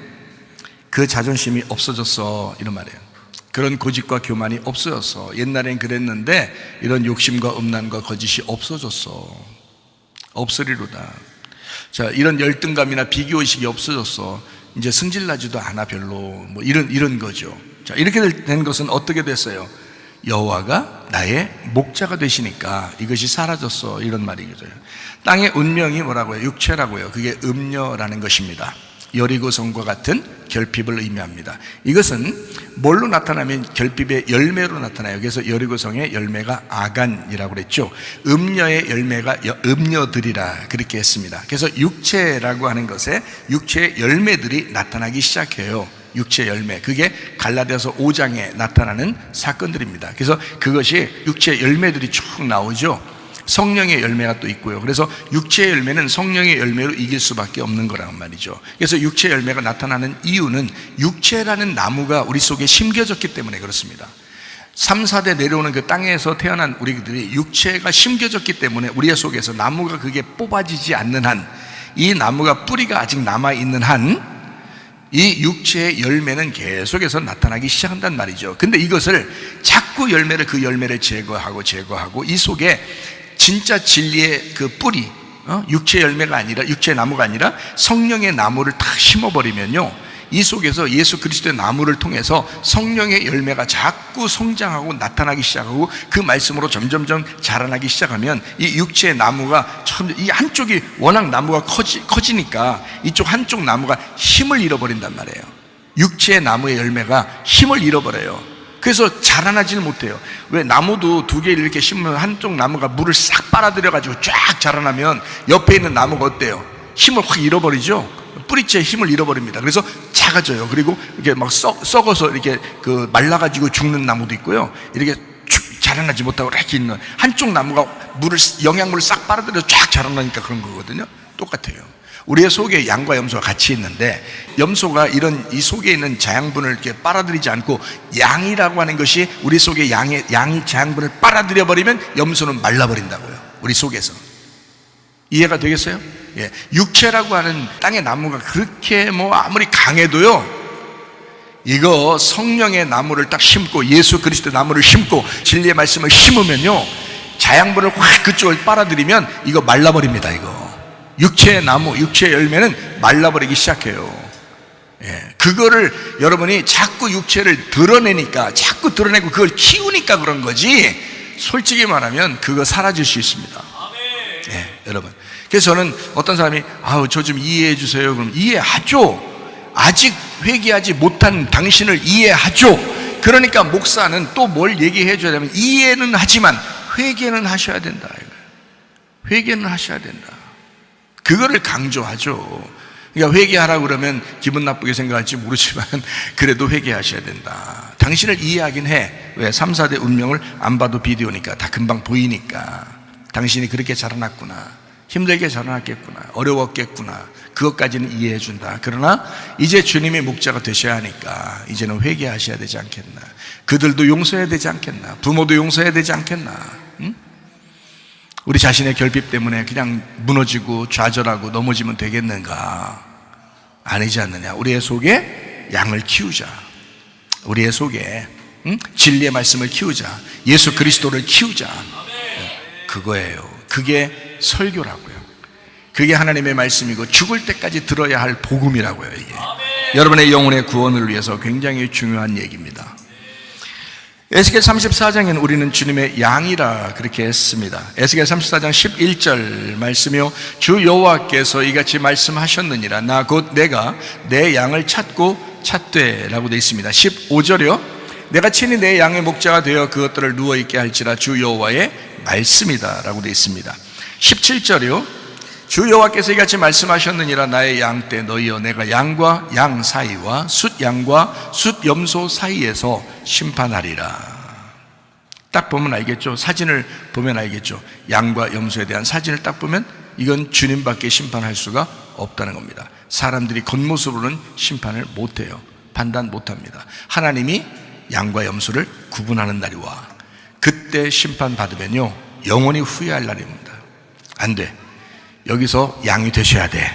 그 자존심이 없어졌어, 이런 말이에요. 그런 고집과 교만이 없어졌어. 옛날엔 그랬는데 이런 욕심과 음란과 거짓이 없어졌어. 없으리로다. 자, 이런 열등감이나 비교의식이 없어졌어. 이제 승질나지도 않아, 별로. 뭐 이런 거죠. 자, 이렇게 된 것은 어떻게 됐어요? 여호와가 나의 목자가 되시니까 이것이 사라졌어, 이런 말이죠. 땅의 운명이 뭐라고요? 육체라고요. 그게 음녀라는 것입니다. 여리고성과 같은 결핍을 의미합니다. 이것은 뭘로 나타나면 결핍의 열매로 나타나요. 그래서 여리고성의 열매가 아간이라고 그랬죠. 음녀의 열매가 음녀들이라 그렇게 했습니다. 그래서 육체라고 하는 것에 육체의 열매들이 나타나기 시작해요. 육체 열매, 그게 갈라디아서 5장에 나타나는 사건들입니다. 그래서 그것이 육체 열매들이 쭉 나오죠. 성령의 열매가 또 있고요. 그래서 육체의 열매는 성령의 열매로 이길 수밖에 없는 거란 말이죠. 그래서 육체의 열매가 나타나는 이유는 육체라는 나무가 우리 속에 심겨졌기 때문에 그렇습니다. 3, 4대 내려오는 그 땅에서 태어난 우리들이 육체가 심겨졌기 때문에 우리 속에서 나무가 그게 뽑아지지 않는 한, 이 나무가 뿌리가 아직 남아있는 한, 이 육체의 열매는 계속해서 나타나기 시작한단 말이죠. 근데 이것을 자꾸 그 열매를 제거하고 이 속에 진짜 진리의 그 뿌리, 육체 열매가 아니라, 육체 나무가 아니라 성령의 나무를 딱 심어버리면요, 이 속에서 예수 그리스도의 나무를 통해서 성령의 열매가 자꾸 성장하고 나타나기 시작하고 그 말씀으로 점점점 자라나기 시작하면 이 육체의 나무가 이 한쪽이 워낙 나무가 커지니까 이쪽 한쪽 나무가 힘을 잃어버린단 말이에요. 육체의 나무의 열매가 힘을 잃어버려요. 그래서 자라나지를 못해요. 왜? 나무도 두 개를 이렇게 심으면 한쪽 나무가 물을 싹 빨아들여가지고 쫙 자라나면 옆에 있는 나무가 어때요? 힘을 확 잃어버리죠? 뿌리채 힘을 잃어버립니다. 그래서 작아져요. 그리고 이렇게 막 썩어서 이렇게 그 말라가지고 죽는 나무도 있고요. 이렇게 쭉 자라나지 못하고 이렇게 있는 한쪽 나무가 영양물을 싹 빨아들여 쫙 자라나니까 그런 거거든요. 똑같아요. 우리의 속에 양과 염소가 같이 있는데, 염소가 이 속에 있는 자양분을 이렇게 빨아들이지 않고, 양이라고 하는 것이 우리 속에 양이 자양분을 빨아들여 버리면 염소는 말라버린다고요. 우리 속에서. 이해가 되겠어요? 예. 육체라고 하는 땅의 나무가 그렇게 아무리 강해도요, 이거 성령의 나무를 딱 심고 예수 그리스도 나무를 심고 진리의 말씀을 심으면요, 자양분을 확 그쪽을 빨아들이면 이거 말라버립니다. 이거 육체의 나무, 육체의 열매는 말라버리기 시작해요. 예. 그거를 여러분이 자꾸 육체를 자꾸 드러내고 그걸 키우니까 그런 거지, 솔직히 말하면 그거 사라질 수 있습니다. 예, 여러분. 그래서 저는 어떤 사람이 저 좀 이해해 주세요. 그럼 이해하죠. 아직 회개하지 못한 당신을 이해하죠. 그러니까 목사는 또 뭘 얘기해 줘야 되면, 이해는 하지만 회개는 하셔야 된다. 회개는 하셔야 된다. 그거를 강조하죠. 그러니까 회개하라고 그러면 기분 나쁘게 생각할지 모르지만 그래도 회개하셔야 된다. 당신을 이해하긴 해. 왜? 3, 4대 운명을 안 봐도 비디오니까 다 금방 보이니까. 당신이 그렇게 자라났구나, 힘들게 자라났겠구나, 어려웠겠구나, 그것까지는 이해해 준다. 그러나 이제 주님의 목자가 되셔야 하니까 이제는 회개하셔야 되지 않겠나, 그들도 용서해야 되지 않겠나, 부모도 용서해야 되지 않겠나. 응? 우리 자신의 결핍 때문에 그냥 무너지고 좌절하고 넘어지면 되겠는가? 아니지 않느냐. 우리의 속에 양을 키우자. 우리의 속에 진리의 말씀을 키우자. 예수 그리스도를 키우자. 그거예요. 그게 설교라고요. 그게 하나님의 말씀이고 죽을 때까지 들어야 할 복음이라고요. 이게 여러분의 영혼의 구원을 위해서 굉장히 중요한 얘기입니다. 에스겔 34장에는 우리는 주님의 양이라 그렇게 했습니다. 에스겔 34장 11절 말씀이요, 주 여호와께서 이같이 말씀하셨느니라. 나 곧 내가 내 양을 찾고 찾되 라고 되어 있습니다. 15절이요, 내가 친히 내 양의 목자가 되어 그것들을 누워있게 할지라 주 여호와의 말씀이다 라고 되어 있습니다. 17절이요, 주 여호와께서 이같이 말씀하셨느니라. 나의 양 떼 너희여, 내가 양과 양 사이와 숫양과 숫염소 사이에서 심판하리라. 딱 보면 알겠죠? 사진을 보면 알겠죠? 양과 염소에 대한 사진을 딱 보면 이건 주님밖에 심판할 수가 없다는 겁니다. 사람들이 겉모습으로는 심판을 못해요. 판단 못합니다. 하나님이 양과 염소를 구분하는 날이 와. 그때 심판받으면요, 영원히 후회할 날입니다. 안 돼. 여기서 양이 되셔야 돼.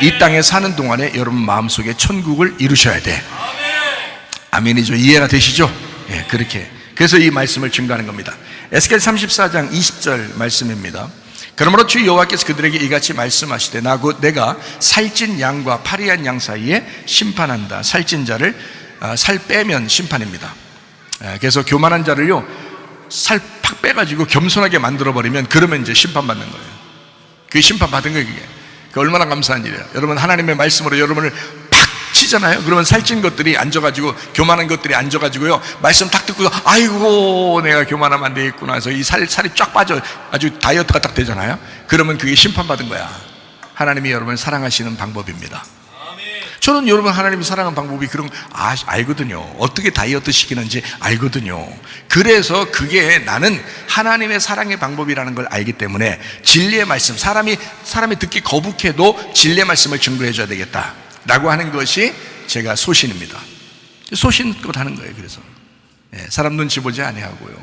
이 땅에 사는 동안에 여러분 마음속에 천국을 이루셔야 돼. 아멘이죠. 이해가 되시죠? 그렇게. 그래서 이 말씀을 증거하는 겁니다. 에스겔 34장 20절 말씀입니다. 그러므로 주 여호와께서 그들에게 이같이 말씀하시되 나 곧 내가 살찐 양과 파리한 양 사이에 심판한다. 살찐 자를 살 빼면 심판입니다. 그래서 교만한 자를요, 살 팍 빼가지고 겸손하게 만들어버리면 그러면 이제 심판받는 거예요. 그게 심판받은 거예요. 그게 얼마나 감사한 일이에요. 여러분 하나님의 말씀으로 여러분을 팍 치잖아요. 그러면 살찐 것들이 앉아가지고, 교만한 것들이 앉아가지고요, 말씀 딱 듣고 아이고 내가 교만하면 안 되겠구나 해서 이 살이 쫙 빠져 아주 다이어트가 딱 되잖아요. 그러면 그게 심판받은 거야. 하나님이 여러분을 사랑하시는 방법입니다. 저는 여러분 하나님이 사랑하는 방법이 그런 거 알거든요. 어떻게 다이어트 시키는지 알거든요. 그래서 그게 나는 하나님의 사랑의 방법이라는 걸 알기 때문에 진리의 말씀, 사람이 듣기 거북해도 진리의 말씀을 증거해 줘야 되겠다 라고 하는 것이 제가 소신입니다. 소신껏 하는 거예요. 그래서 사람 눈치 보지 아니하고요,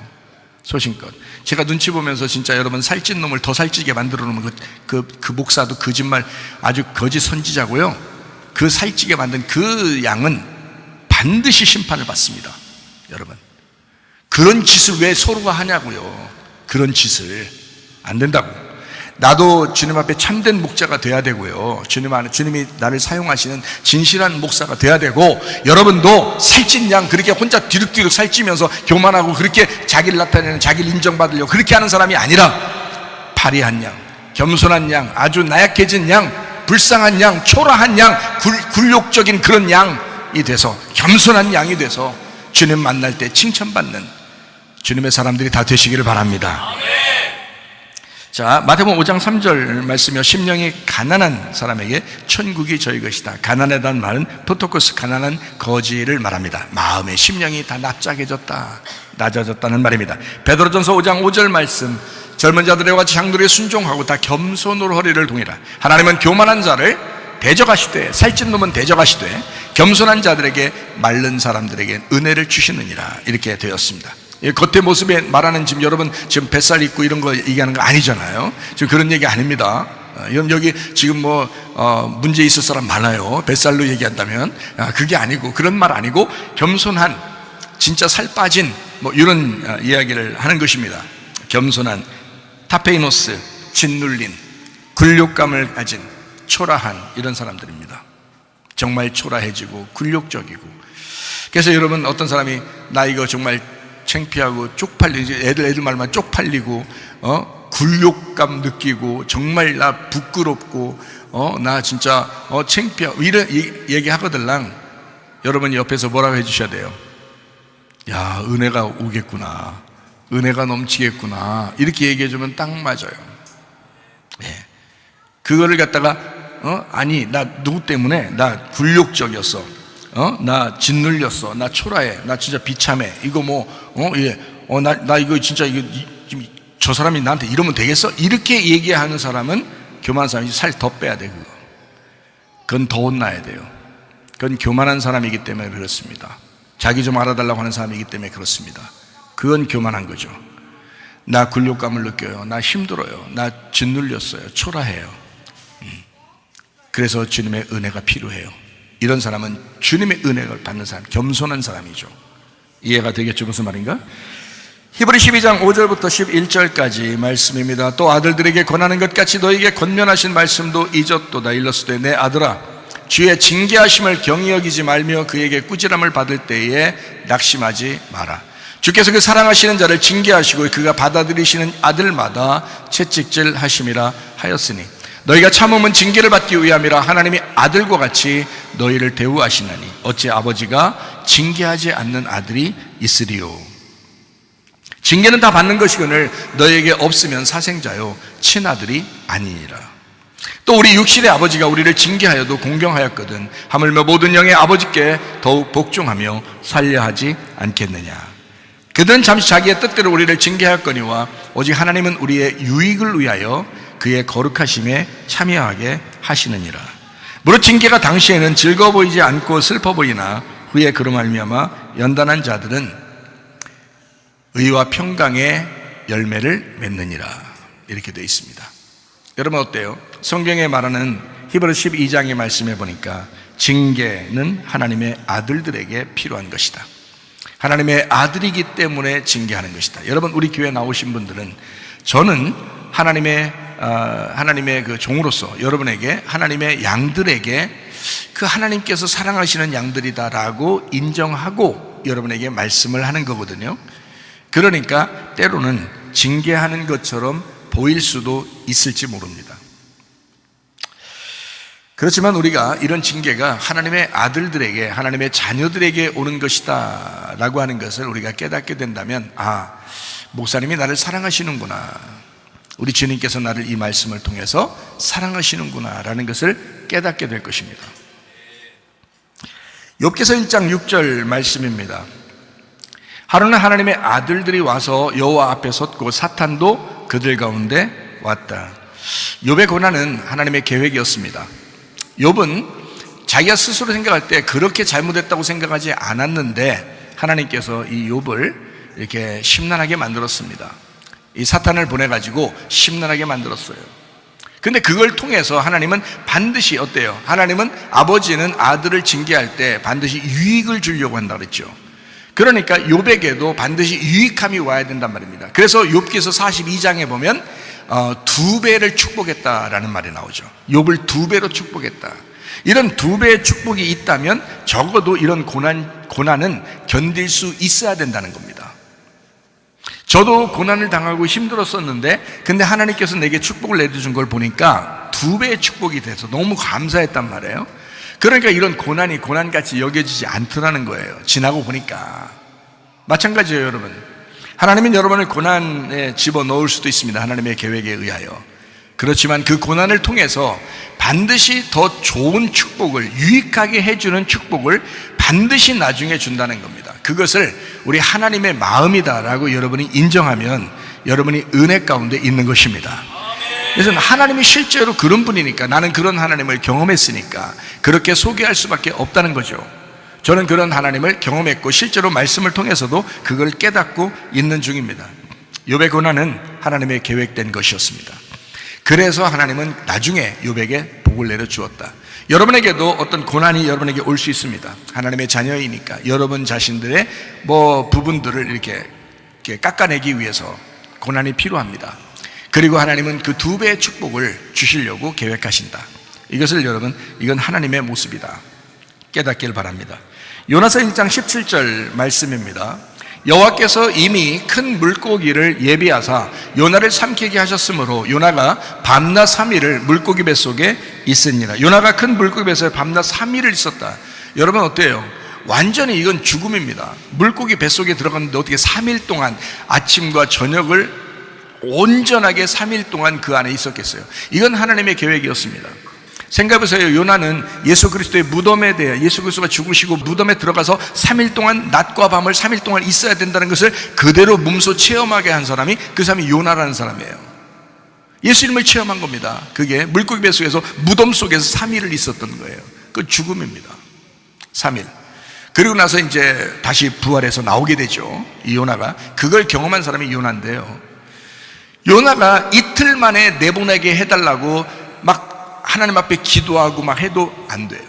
소신껏. 제가 눈치 보면서 진짜 여러분 살찐 놈을 더 살찌게 만들어 놓으면 그 목사도 거짓말, 아주 거짓 선지자고요. 그 살찌게 만든 그 양은 반드시 심판을 받습니다. 여러분, 그런 짓을 왜 서로가 하냐고요. 그런 짓을 안 된다고. 나도 주님 앞에 참된 목자가 돼야 되고요, 주님이 나를 사용하시는 진실한 목사가 돼야 되고, 여러분도 살찐 양, 그렇게 혼자 뒤룩뒤룩 살찌면서 교만하고 그렇게 자기를 나타내는, 자기를 인정받으려고 그렇게 하는 사람이 아니라 파리한 양, 겸손한 양, 아주 나약해진 양, 불쌍한 양, 초라한 양, 굴욕적인 그런 양이 돼서, 겸손한 양이 돼서 주님 만날 때 칭찬받는 주님의 사람들이 다 되시기를 바랍니다. 자, 마태복음 5장 3절 말씀이요, 심령이 가난한 사람에게 천국이 저희 것이다. 가난하다는 말은 포토코스, 가난한 거지를 말합니다. 마음의 심령이 다 납작해졌다, 낮아졌다는 말입니다. 베드로전서 5장 5절 말씀, 젊은 자들과 같이 장들에게 순종하고 다 겸손으로 허리를 동이라. 하나님은 교만한 자를 대적하시되, 살찐 놈은 대적하시되, 겸손한 자들에게, 마른 사람들에게 은혜를 주시느니라. 이렇게 되었습니다. 겉의 모습에 말하는, 지금 여러분 지금 뱃살 있고 이런 거 얘기하는 거 아니잖아요. 지금 그런 얘기 아닙니다. 여기 지금 문제 있을 사람 많아요. 뱃살로 얘기한다면. 그게 아니고, 그런 말 아니고, 겸손한, 진짜 살 빠진 이런 이야기를 하는 것입니다. 겸손한, 타페이노스, 짓눌린, 굴욕감을 가진 초라한 이런 사람들입니다. 정말 초라해지고 굴욕적이고. 그래서 여러분, 어떤 사람이 나 이거 정말 창피하고 쪽팔리고, 애들 말만 쪽팔리고, 굴욕감 느끼고, 정말 나 부끄럽고, 나 진짜 창피하고 이런 얘기 하거들랑, 여러분 옆에서 뭐라고 해주셔야 돼요? 야, 은혜가 오겠구나, 은혜가 넘치겠구나, 이렇게 얘기해주면 딱 맞아요. 그거를 갖다가 아니 나 누구 때문에 나 굴욕적이었어, 나 짓눌렸어, 나 초라해, 나 진짜 비참해, 이거 나 이거 진짜 저 사람이 나한테 이러면 되겠어? 이렇게 얘기하는 사람은 교만한 사람이 살 더 빼야 돼. 그건 더 혼나야 돼요. 그건 교만한 사람이기 때문에 그렇습니다. 자기 좀 알아달라고 하는 사람이기 때문에 그렇습니다. 그건 교만한 거죠. 나 굴욕감을 느껴요, 나 힘들어요, 나 짓눌렸어요, 초라해요. 그래서 주님의 은혜가 필요해요. 이런 사람은 주님의 은혜를 받는 사람, 겸손한 사람이죠. 이해가 되겠죠? 무슨 말인가? 히브리 12장 5절부터 11절까지 말씀입니다. 또 아들들에게 권하는 것 같이 너에게 권면하신 말씀도 잊었도다. 일러스되 내 아들아, 주의 징계하심을 경히 여기지 말며 그에게 꾸지람을 받을 때에 낙심하지 마라. 주께서 그 사랑하시는 자를 징계하시고 그가 받아들이시는 아들마다 채찍질 하심이라 하였으니 너희가 참음은 징계를 받기 위함이라 하나님이 아들과 같이 너희를 대우하시나니 어찌 아버지가 징계하지 않는 아들이 있으리요. 징계는 다 받는 것이거늘 너희에게 없으면 사생자요 친아들이 아니니라. 또 우리 육신의 아버지가 우리를 징계하여도 공경하였거든 하물며 모든 영의 아버지께 더욱 복종하며 살려하지 않겠느냐. 그들은 잠시 자기의 뜻대로 우리를 징계하였거니와 오직 하나님은 우리의 유익을 위하여 그의 거룩하심에 참여하게 하시느니라. 무릇 징계가 당시에는 즐거워 보이지 않고 슬퍼 보이나 후에 그로 말미암아 연단한 자들은 의와 평강의 열매를 맺느니라. 이렇게 되어 있습니다. 여러분 어때요? 성경에 말하는 히브리서 12장의 말씀에 보니까 징계는 하나님의 아들들에게 필요한 것이다. 하나님의 아들이기 때문에 징계하는 것이다. 여러분 우리 교회 나오신 분들은 저는 하나님의 그 종으로서 여러분에게 하나님의 양들에게 그 하나님께서 사랑하시는 양들이다라고 인정하고 여러분에게 말씀을 하는 거거든요. 그러니까 때로는 징계하는 것처럼 보일 수도 있을지 모릅니다. 그렇지만 우리가 이런 징계가 하나님의 아들들에게 하나님의 자녀들에게 오는 것이다 라고 하는 것을 우리가 깨닫게 된다면 목사님이 나를 사랑하시는구나, 우리 주님께서 나를 이 말씀을 통해서 사랑하시는구나 라는 것을 깨닫게 될 것입니다. 욥기서 1장 6절 말씀입니다. 하루는 하나님의 아들들이 와서 여호와 앞에 섰고 사탄도 그들 가운데 왔다. 욥의 고난은 하나님의 계획이었습니다. 욥은 자기가 스스로 생각할 때 그렇게 잘못했다고 생각하지 않았는데 하나님께서 이 욥을 이렇게 심란하게 만들었습니다. 이 사탄을 보내가지고 심란하게 만들었어요. 근데 그걸 통해서 하나님은 반드시 어때요? 하나님은 아버지는 아들을 징계할 때 반드시 유익을 주려고 한다 그랬죠. 그러니까 욥에게도 반드시 유익함이 와야 된단 말입니다. 그래서 욥기서 42장에 보면 2배를 축복했다라는 말이 나오죠. 욥을 2배로 축복했다. 이런 2배의 축복이 있다면 적어도 이런 고난은 견딜 수 있어야 된다는 겁니다. 저도 고난을 당하고 힘들었었는데 근데 하나님께서 내게 축복을 내려준 걸 보니까 2배의 축복이 돼서 너무 감사했단 말이에요. 그러니까 이런 고난이 고난같이 여겨지지 않더라는 거예요. 지나고 보니까. 마찬가지예요, 여러분. 하나님은 여러분을 고난에 집어넣을 수도 있습니다. 하나님의 계획에 의하여. 그렇지만 그 고난을 통해서 반드시 더 좋은 축복을, 유익하게 해주는 축복을 반드시 나중에 준다는 겁니다. 그것을 우리 하나님의 마음이다라고 여러분이 인정하면 여러분이 은혜 가운데 있는 것입니다. 그래서 하나님이 실제로 그런 분이니까, 나는 그런 하나님을 경험했으니까 그렇게 소개할 수밖에 없다는 거죠. 저는 그런 하나님을 경험했고 실제로 말씀을 통해서도 그걸 깨닫고 있는 중입니다. 욥의 고난은 하나님의 계획된 것이었습니다. 그래서 하나님은 나중에 욥에게 복을 내려주었다. 여러분에게도 어떤 고난이 여러분에게 올 수 있습니다. 하나님의 자녀이니까 여러분 자신들의 부분들을 이렇게 깎아내기 위해서 고난이 필요합니다. 그리고 하나님은 그 2배의 축복을 주시려고 계획하신다. 이것을 여러분, 이건 하나님의 모습이다. 깨닫길 바랍니다. 요나서 1장 17절 말씀입니다. 여호와께서 이미 큰 물고기를 예비하사 요나를 삼키게 하셨으므로 요나가 밤낮 3일을 물고기 뱃속에 있으니라. 요나가 큰 물고기 뱃속에 밤낮 3일을 있었다. 여러분 어때요? 완전히 이건 죽음입니다. 물고기 뱃속에 들어갔는데 어떻게 3일 동안 아침과 저녁을 온전하게 3일 동안 그 안에 있었겠어요? 이건 하나님의 계획이었습니다. 생각해보세요. 요나는 예수 그리스도의 무덤에 대해, 예수 그리스도가 죽으시고 무덤에 들어가서 3일 동안 낮과 밤을 3일 동안 있어야 된다는 것을 그대로 몸소 체험하게 한 사람이, 그 사람이 요나라는 사람이에요. 예수님을 체험한 겁니다. 그게 물고기 뱃속에서 무덤 속에서 3일을 있었던 거예요. 그 죽음입니다. 3일. 그리고 나서 이제 다시 부활해서 나오게 되죠. 이 요나가. 그걸 경험한 사람이 요나인데요. 요나가 이틀 만에 내보내게 해달라고 막 하나님 앞에 기도하고 막 해도 안 돼요.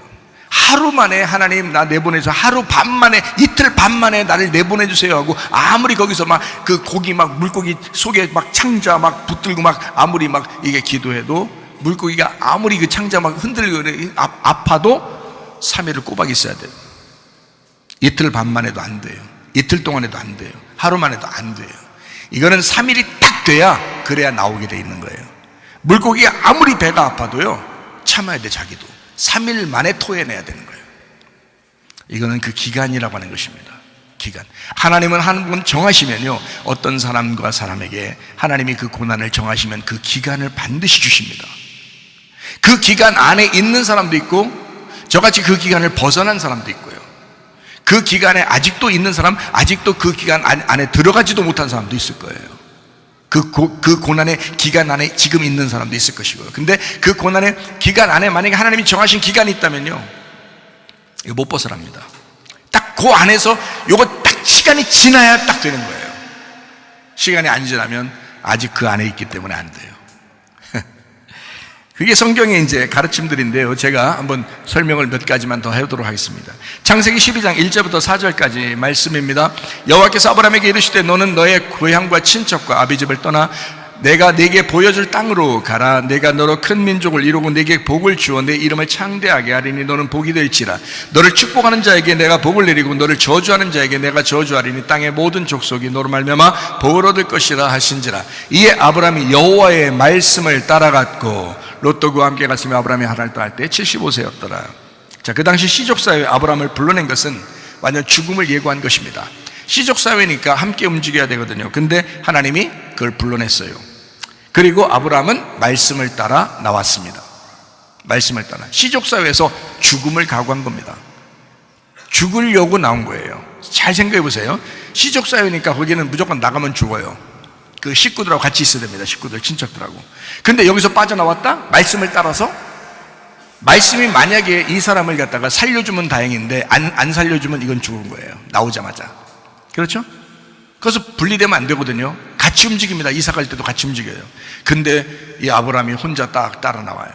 하루 만에 하나님 나 내보내서 하루 반 만에, 이틀 반 만에 나를 내보내주세요 하고 아무리 거기서 막 그 고기 막 물고기 속에 막 창자 막 붙들고 막 아무리 막 이게 기도해도 물고기가 아무리 그 창자 막 흔들고 아파도 3일을 꼬박 있어야 돼요. 이틀 반 만에도 안 돼요. 이틀 동안에도 안 돼요. 하루만 해도 안 돼요. 이거는 3일이 딱 돼야 그래야 나오게 돼 있는 거예요. 물고기가 아무리 배가 아파도요 참아야 돼. 자기도 3일 만에 토해내야 되는 거예요. 이거는 그 기간이라고 하는 것입니다. 기간. 하나님은 한 번 정하시면요 어떤 사람과 사람에게 하나님이 그 고난을 정하시면 그 기간을 반드시 주십니다. 그 기간 안에 있는 사람도 있고 저같이 그 기간을 벗어난 사람도 있고요. 그 기간에 아직도 있는 사람, 아직도 그 기간 안에 들어가지도 못한 사람도 있을 거예요. 그 고난의 기간 안에 지금 있는 사람도 있을 것이고요. 근데 그 고난의 기간 안에 만약에 하나님이 정하신 기간이 있다면요 이거 못 벗어납니다. 딱 그 안에서 요거 딱 시간이 지나야 딱 되는 거예요. 시간이 안 지나면 아직 그 안에 있기 때문에 안 돼요. 그게 성경의 이제 가르침들인데요. 제가 한번 설명을 몇 가지만 더 해보도록 하겠습니다. 창세기 12장 1절부터 4절까지 말씀입니다. 여호와께서 아브라함에게 이르시되 너는 너의 고향과 친척과 아비 집을 떠나 내가 네게 보여줄 땅으로 가라. 내가 너로 큰 민족을 이루고 네게 복을 주어 내 이름을 창대하게 하리니 너는 복이 될지라. 너를 축복하는 자에게 내가 복을 내리고 너를 저주하는 자에게 내가 저주하리니 땅의 모든 족속이 너로 말미암아 복을 얻을 것이라 하신지라. 이에 아브라함이 여호와의 말씀을 따라갔고 롯도 그와 함께 갔으며 아브라함이 하란을 떠날 때 75세였더라. 자, 그 당시 시족사회에 아브라함을 불러낸 것은 완전 죽음을 예고한 것입니다. 시족사회니까 함께 움직여야 되거든요. 근데 하나님이 그걸 불러냈어요. 그리고 아브라함은 말씀을 따라 나왔습니다. 말씀을 따라 시족사회에서 죽음을 각오한 겁니다. 죽으려고 나온 거예요. 잘 생각해 보세요. 시족사회니까 거기는 무조건 나가면 죽어요. 그 식구들하고 같이 있어야 됩니다. 식구들, 친척들하고. 근데 여기서 빠져나왔다? 말씀을 따라서? 말씀이 만약에 이 사람을 갖다가 살려주면 다행인데 안 살려주면 이건 죽은 거예요. 나오자마자. 그렇죠? 그래서 분리되면 안 되거든요. 같이 움직입니다. 이사 갈 때도 같이 움직여요. 근데 이 아브라함이 혼자 딱 따라 나와요.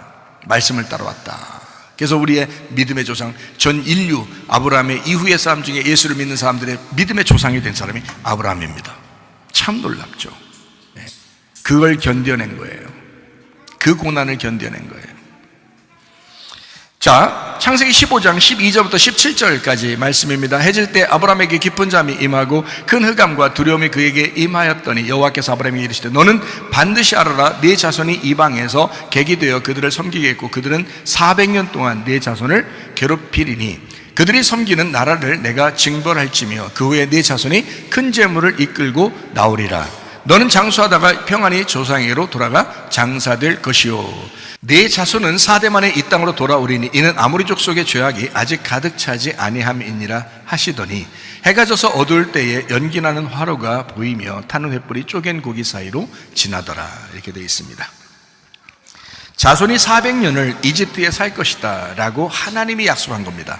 말씀을 따라왔다. 그래서 우리의 믿음의 조상, 전 인류 아브라함의 이후의 사람 중에 예수를 믿는 사람들의 믿음의 조상이 된 사람이 아브라함입니다. 참 놀랍죠. 네. 그걸 견뎌낸 거예요. 그 고난을 견뎌낸 거예요. 자, 창세기 15장 12절부터 17절까지 말씀입니다. 해질 때 아브라함에게 깊은 잠이 임하고 큰 흑암과 두려움이 그에게 임하였더니 여호와께서 아브라함에게 이르시되 너는 반드시 알아라. 네 자손이 이방에서 객이 되어 그들을 섬기겠고 그들은 400년 동안 네 자손을 괴롭히리니 그들이 섬기는 나라를 내가 징벌할지며 그 후에 네 자손이 큰 재물을 이끌고 나오리라. 너는 장수하다가 평안히 조상에게로 돌아가 장사될 것이요 네 자손은 4대 만에 이 땅으로 돌아오리니 이는 아모리 족속의 죄악이 아직 가득 차지 아니함이니라 하시더니 해가 져서 어두울 때에 연기나는 화로가 보이며 타는 횃불이 쪼갠 고기 사이로 지나더라. 이렇게 되어 있습니다. 자손이 400년을 이집트에 살 것이다 라고 하나님이 약속한 겁니다.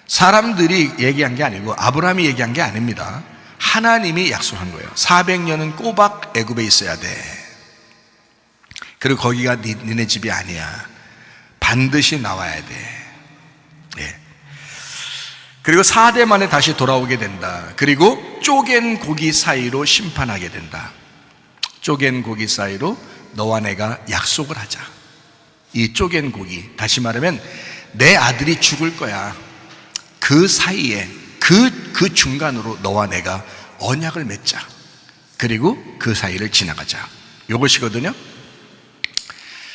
사람들이 얘기한 게 아니고 아브라함이 얘기한 게 아닙니다. 하나님이 약속한 거예요. 400년은 꼬박 애굽에 있어야 돼. 그리고 거기가 니네 집이 아니야. 반드시 나와야 돼. 예. 그리고 4대 만에 다시 돌아오게 된다. 그리고 쪼갠 고기 사이로 심판하게 된다. 쪼갠 고기 사이로 너와 내가 약속을 하자. 이 쪼갠 고기, 다시 말하면 내 아들이 죽을 거야. 그 사이에 그 중간으로 너와 내가 언약을 맺자. 그리고 그 사이를 지나가자. 이것이거든요.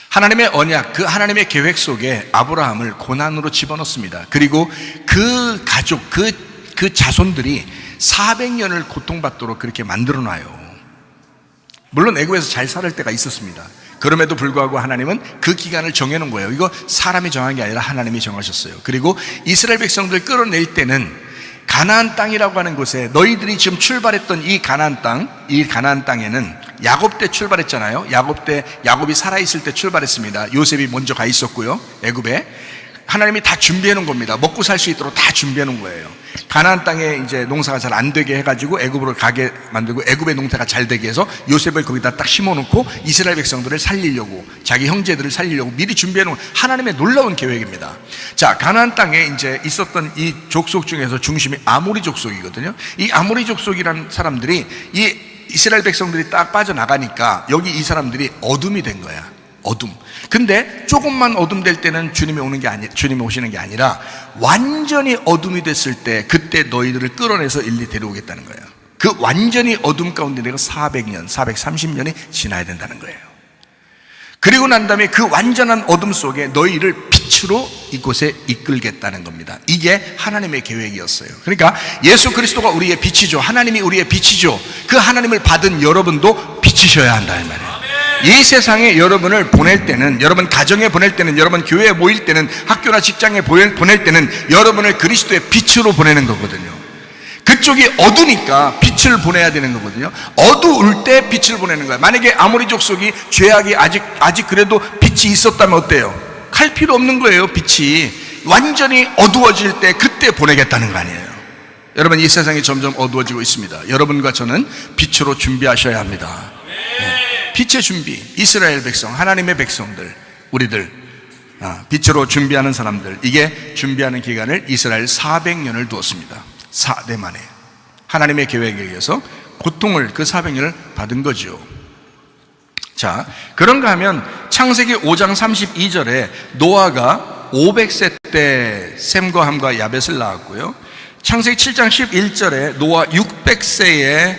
하나님의 언약, 그 하나님의 계획 속에 아브라함을 고난으로 집어넣습니다. 그리고 그 가족, 그 자손들이 400년을 고통받도록 그렇게 만들어놔요. 물론 애굽에서 잘 살 때가 있었습니다. 그럼에도 불구하고 하나님은 그 기간을 정해놓은 거예요. 이거 사람이 정한 게 아니라 하나님이 정하셨어요. 그리고 이스라엘 백성들 끌어낼 때는 가나안 땅이라고 하는 곳에 너희들이 지금 출발했던 이 가나안 땅에는 야곱 때 출발했잖아요. 야곱이 살아있을 때 출발했습니다. 요셉이 먼저 가 있었고요. 애굽에 하나님이 다 준비해 놓은 겁니다. 먹고 살 수 있도록 다 준비해 놓은 거예요. 가나안 땅에 이제 농사가 잘 안 되게 해가지고 애굽으로 가게 만들고 애굽의 농사가 잘 되게 해서 요셉을 거기다 딱 심어놓고 이스라엘 백성들을 살리려고, 자기 형제들을 살리려고 미리 준비해 놓은 하나님의 놀라운 계획입니다. 자, 가나안 땅에 이제 있었던 이 족속 중에서 중심이 아모리 족속이거든요. 이 아모리 족속이라는 사람들이 이 이스라엘 백성들이 딱 빠져나가니까 여기 이 사람들이 어둠이 된 거야. 어둠. 근데 조금만 어둠 될 때는 주님이 오시는 게 아니라 완전히 어둠이 됐을 때 그때 너희들을 끌어내서 일리 데려오겠다는 거예요. 그 완전히 어둠 가운데 내가 400년, 430년이 지나야 된다는 거예요. 그리고 난 다음에 그 완전한 어둠 속에 너희를 빛으로 이곳에 이끌겠다는 겁니다. 이게 하나님의 계획이었어요. 그러니까 예수 그리스도가 우리의 빛이죠. 하나님이 우리의 빛이죠. 그 하나님을 받은 여러분도 빛이셔야 한다 이 말이에요. 이 세상에 여러분을 보낼 때는, 여러분 가정에 보낼 때는, 여러분 교회에 모일 때는, 학교나 직장에 보낼 때는 여러분을 그리스도의 빛으로 보내는 거거든요. 그쪽이 어두니까 빛을 보내야 되는 거거든요. 어두울 때 빛을 보내는 거예요. 만약에 아모리 족속이 죄악이 아직 그래도 빛이 있었다면 어때요? 갈 필요 없는 거예요. 빛이 완전히 어두워질 때 그때 보내겠다는 거 아니에요. 여러분, 이 세상이 점점 어두워지고 있습니다. 여러분과 저는 빛으로 준비하셔야 합니다. 네. 빛의 준비, 이스라엘 백성, 하나님의 백성들, 우리들 빛으로 준비하는 사람들, 이게 준비하는 기간을 이스라엘 400년을 두었습니다. 4대 만에 하나님의 계획에 의해서 고통을 그 400년을 받은 거죠. 자, 그런가 하면 창세기 5장 32절에 노아가 500세 때 셈과 함과 야벳을 낳았고요. 창세기 7장 11절에 노아 600세에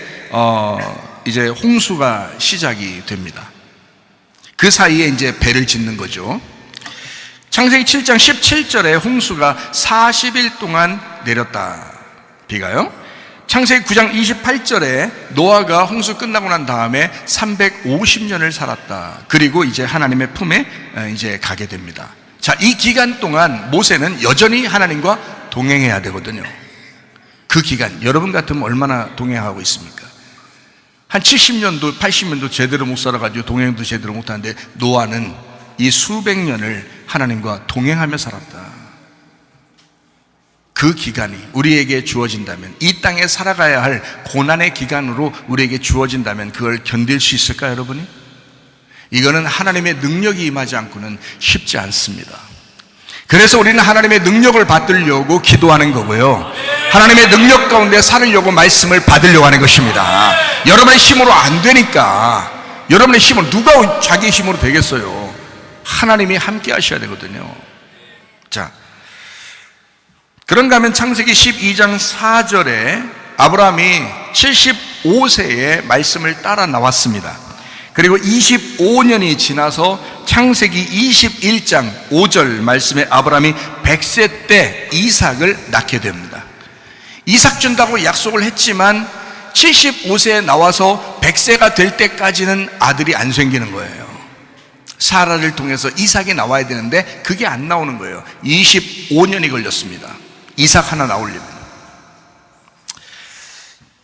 이제 홍수가 시작이 됩니다. 그 사이에 이제 배를 짓는 거죠. 창세기 7장 17절에 홍수가 40일 동안 내렸다. 비가요. 창세기 9장 28절에 노아가 홍수 끝나고 난 다음에 350년을 살았다. 그리고 이제 하나님의 품에 이제 가게 됩니다. 자, 이 기간 동안 모세는 여전히 하나님과 동행해야 되거든요. 그 기간, 여러분 같으면 얼마나 동행하고 있습니까? 한 70년도, 80년도 제대로 못 살아가지고 동행도 제대로 못하는데 노아는 이 수백 년을 하나님과 동행하며 살았다. 그 기간이 우리에게 주어진다면, 이 땅에 살아가야 할 고난의 기간으로 우리에게 주어진다면 그걸 견딜 수 있을까요, 여러분이? 이거는 하나님의 능력이 임하지 않고는 쉽지 않습니다. 그래서 우리는 하나님의 능력을 받으려고 기도하는 거고요, 하나님의 능력 가운데 살으려고 말씀을 받으려고 하는 것입니다. 여러분의 힘으로 안 되니까, 여러분의 힘으로, 누가 자기 힘으로 되겠어요? 하나님이 함께 하셔야 되거든요. 자, 그런가 하면 창세기 12장 4절에 아브라함이 75세에 말씀을 따라 나왔습니다. 그리고 25년이 지나서 창세기 21장 5절 말씀에 아브라함이 100세 때 이삭을 낳게 됩니다. 이삭 준다고 약속을 했지만 75세에 나와서 100세가 될 때까지는 아들이 안 생기는 거예요. 사라를 통해서 이삭이 나와야 되는데 그게 안 나오는 거예요. 25년이 걸렸습니다. 이삭 하나 나오려면.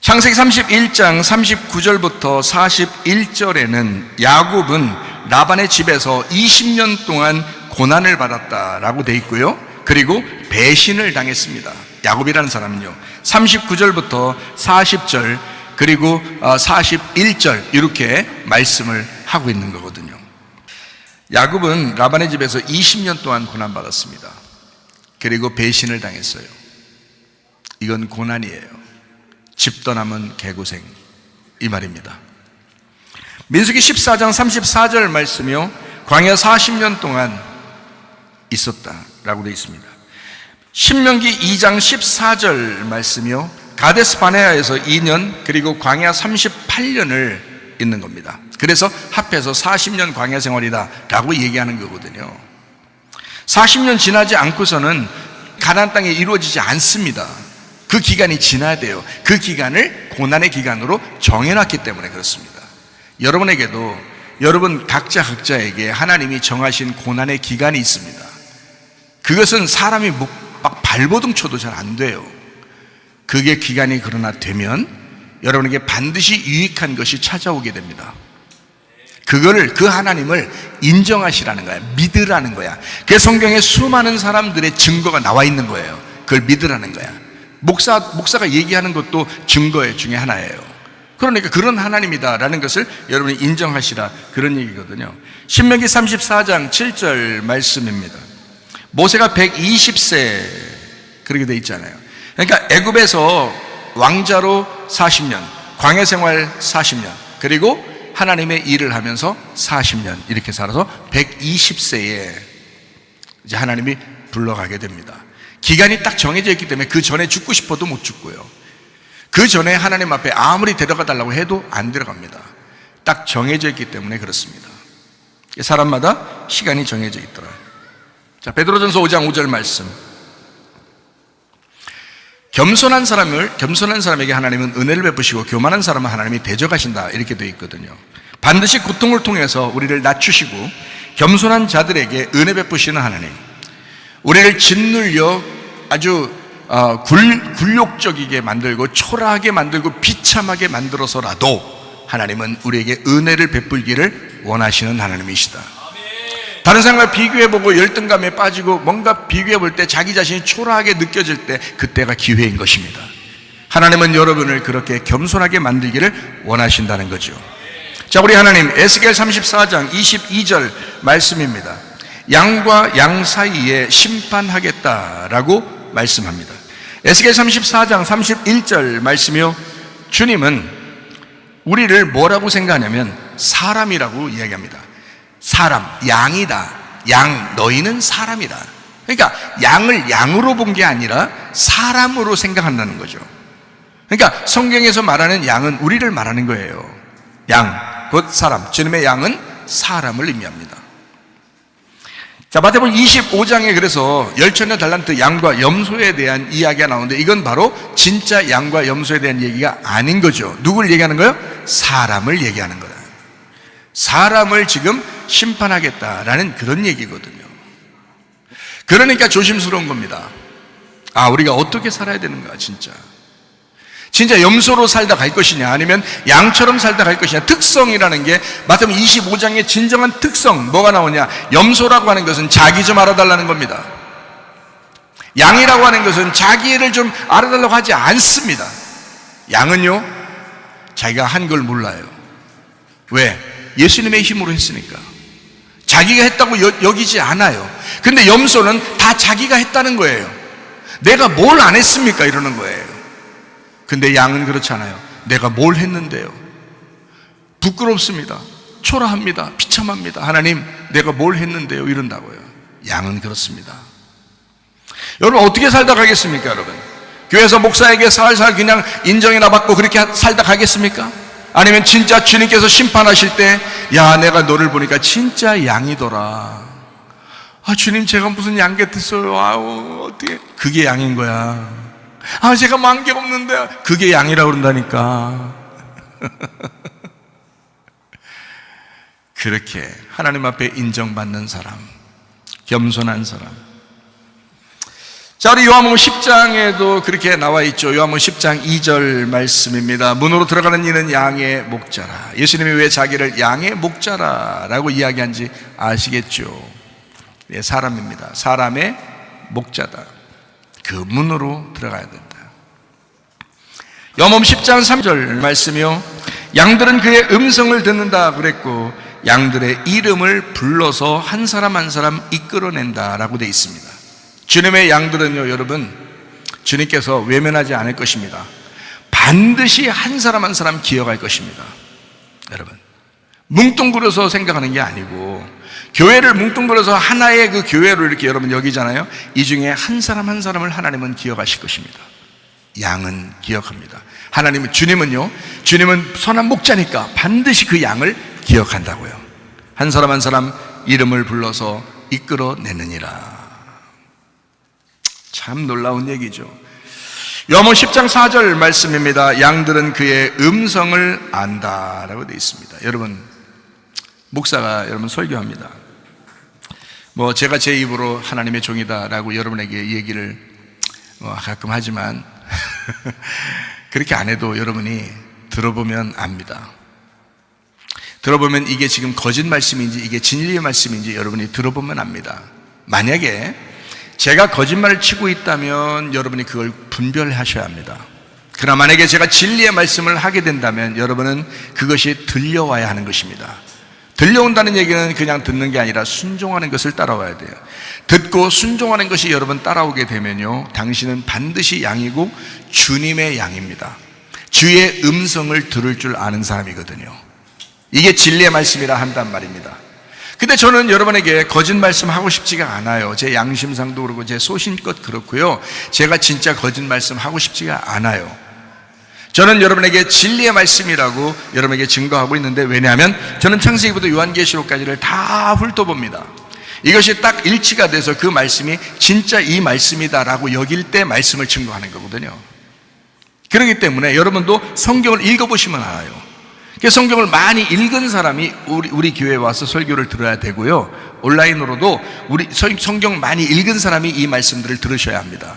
창세기 31장 39절부터 41절에는 야곱은 라반의 집에서 20년 동안 고난을 받았다라고 되어 있고요, 그리고 배신을 당했습니다. 야곱이라는 사람은요, 39절부터 40절 그리고 41절 이렇게 말씀을 하고 있는 거거든요. 야곱은 라반의 집에서 20년 동안 고난받았습니다. 그리고 배신을 당했어요. 이건 고난이에요. 집 떠나면 개고생, 이 말입니다. 민수기 14장 34절 말씀이요, 광야 40년 동안 있었다라고 되어 있습니다. 신명기 2장 14절 말씀이요, 가데스 바네아에서 2년 그리고 광야 38년을 있는 겁니다. 그래서 합해서 40년 광야 생활이다 라고 얘기하는 거거든요. 40년 지나지 않고서는 가나안 땅에 이루어지지 않습니다. 그 기간이 지나야 돼요. 그 기간을 고난의 기간으로 정해놨기 때문에 그렇습니다. 여러분에게도 여러분 각자에게 하나님이 정하신 고난의 기간이 있습니다. 그것은 사람이 막 발버둥 쳐도 잘 안 돼요. 그게 기간이 그러나 되면 여러분에게 반드시 유익한 것이 찾아오게 됩니다. 그 하나님을 인정하시라는 거야. 믿으라는 거야. 그 성경에 수많은 사람들의 증거가 나와 있는 거예요. 그걸 믿으라는 거야. 목사가 얘기하는 것도 증거 중에 하나예요. 그러니까 그런 하나님이다라는 것을 여러분이 인정하시라, 그런 얘기거든요. 신명기 34장 7절 말씀입니다. 모세가 120세 그렇게 돼 있잖아요. 그러니까 애굽에서 왕자로 40년, 광야 생활 40년, 그리고 하나님의 일을 하면서 40년 이렇게 살아서 120세에 이제 하나님이 불러가게 됩니다. 기간이 딱 정해져 있기 때문에 그 전에 죽고 싶어도 못 죽고요, 그 전에 하나님 앞에 아무리 데려가 달라고 해도 안 데려갑니다. 딱 정해져 있기 때문에 그렇습니다. 사람마다 시간이 정해져 있더라. 자, 베드로전서 5장 5절 말씀. 겸손한 사람에게 하나님은 은혜를 베푸시고 교만한 사람은 하나님이 대적하신다, 이렇게 되어 있거든요. 반드시 고통을 통해서 우리를 낮추시고 겸손한 자들에게 은혜 베푸시는 하나님, 우리를 짓눌려 아주 굴욕적이게 만들고 초라하게 만들고 비참하게 만들어서라도 하나님은 우리에게 은혜를 베풀기를 원하시는 하나님이시다. 다른 사람과 비교해보고 열등감에 빠지고 뭔가 비교해볼 때 자기 자신이 초라하게 느껴질 때, 그때가 기회인 것입니다. 하나님은 여러분을 그렇게 겸손하게 만들기를 원하신다는 거죠. 자, 우리 하나님, 에스겔 34장 22절 말씀입니다. 양과 양 사이에 심판하겠다라고 말씀합니다. 에스겔 34장 31절 말씀이요, 주님은 우리를 뭐라고 생각하냐면 사람이라고 이야기합니다. 사람, 양이다. 양, 너희는 사람이다. 그러니까 양을 양으로 본 게 아니라 사람으로 생각한다는 거죠. 그러니까 성경에서 말하는 양은 우리를 말하는 거예요. 양, 곧 사람. 주님의 양은 사람을 의미합니다. 자, 마태복음 25장에 그래서 열천의 달란트 양과 염소에 대한 이야기가 나오는데, 이건 바로 진짜 양과 염소에 대한 얘기가 아닌 거죠. 누굴 얘기하는 거예요? 사람을 얘기하는 거다. 사람을 지금 심판하겠다라는 그런 얘기거든요. 그러니까 조심스러운 겁니다. 아, 우리가 어떻게 살아야 되는가, 진짜 염소로 살다 갈 것이냐, 아니면 양처럼 살다 갈 것이냐. 특성이라는 게 마태복음 25장의 진정한 특성, 뭐가 나오냐? 염소라고 하는 것은 자기 좀 알아달라는 겁니다. 양이라고 하는 것은 자기를 좀 알아달라고 하지 않습니다. 양은요, 자기가 한 걸 몰라요. 왜? 예수님의 힘으로 했으니까. 자기가 했다고 여기지 않아요. 근데 염소는 다 자기가 했다는 거예요. 내가 뭘 안 했습니까? 이러는 거예요. 근데 양은 그렇지 않아요. 내가 뭘 했는데요? 부끄럽습니다. 초라합니다. 비참합니다. 하나님, 내가 뭘 했는데요? 이런다고요. 양은 그렇습니다. 여러분, 어떻게 살다 가겠습니까, 여러분? 교회에서 목사에게 살살 그냥 인정이나 받고 그렇게 살다 가겠습니까? 아니면 진짜 주님께서 심판하실 때, 야, 내가 너를 보니까 진짜 양이더라. 아, 주님, 제가 무슨 양 같았어요. 아우, 어떻게. 그게 양인 거야. 아, 제가 만개 없는데. 그게 양이라고 그런다니까. 그렇게 하나님 앞에 인정받는 사람, 겸손한 사람. 자, 우리 요한복음 10장에도 그렇게 나와 있죠. 요한복음 10장 2절 말씀입니다. 문으로 들어가는 이는 양의 목자라. 예수님이 왜 자기를 양의 목자라라고 이야기한지 아시겠죠? 네, 사람입니다. 사람의 목자다. 그 문으로 들어가야 된다. 요한복음 10장 3절 말씀이요, 양들은 그의 음성을 듣는다 그랬고 양들의 이름을 불러서 한 사람 한 사람 이끌어낸다라고 되어 있습니다. 주님의 양들은요, 여러분, 주님께서 외면하지 않을 것입니다. 반드시 한 사람 한 사람 기억할 것입니다. 여러분, 뭉뚱그려서 생각하는 게 아니고, 교회를 뭉뚱그려서 하나의 그 교회로 이렇게 여러분 여기잖아요. 이 중에 한 사람 한 사람을 하나님은 기억하실 것입니다. 양은 기억합니다. 주님은요, 주님은 선한 목자니까 반드시 그 양을 기억한다고요. 한 사람 한 사람 이름을 불러서 이끌어내느니라. 참 놀라운 얘기죠. 요한복음 10장 4절 말씀입니다. 양들은 그의 음성을 안다라고 되어 있습니다. 여러분, 목사가 여러분 설교합니다. 제가 제 입으로 하나님의 종이다라고 여러분에게 얘기를 가끔 하지만 그렇게 안 해도 여러분이 들어보면 압니다. 들어보면 이게 지금 거짓 말씀인지 이게 진리의 말씀인지 여러분이 들어보면 압니다. 만약에 제가 거짓말을 치고 있다면 여러분이 그걸 분별하셔야 합니다. 그러나 만약에 제가 진리의 말씀을 하게 된다면 여러분은 그것이 들려와야 하는 것입니다. 들려온다는 얘기는 그냥 듣는 게 아니라 순종하는 것을 따라와야 돼요. 듣고 순종하는 것이 여러분 따라오게 되면요, 당신은 반드시 양이고 주님의 양입니다. 주의 음성을 들을 줄 아는 사람이거든요. 이게 진리의 말씀이라 한단 말입니다. 근데 저는 여러분에게 거짓 말씀 하고 싶지가 않아요. 제 양심상도 그렇고 제 소신껏 그렇고요, 제가 진짜 거짓 말씀 하고 싶지가 않아요. 저는 여러분에게 진리의 말씀이라고 여러분에게 증거하고 있는데, 왜냐하면 저는 창세기부터 요한계시록까지를 다 훑어봅니다. 이것이 딱 일치가 돼서 그 말씀이 진짜 이 말씀이다라고 여길 때 말씀을 증거하는 거거든요. 그렇기 때문에 여러분도 성경을 읽어보시면 알아요. 성경을 많이 읽은 사람이 우리 교회에 와서 설교를 들어야 되고요, 온라인으로도 우리 성경 많이 읽은 사람이 이 말씀들을 들으셔야 합니다.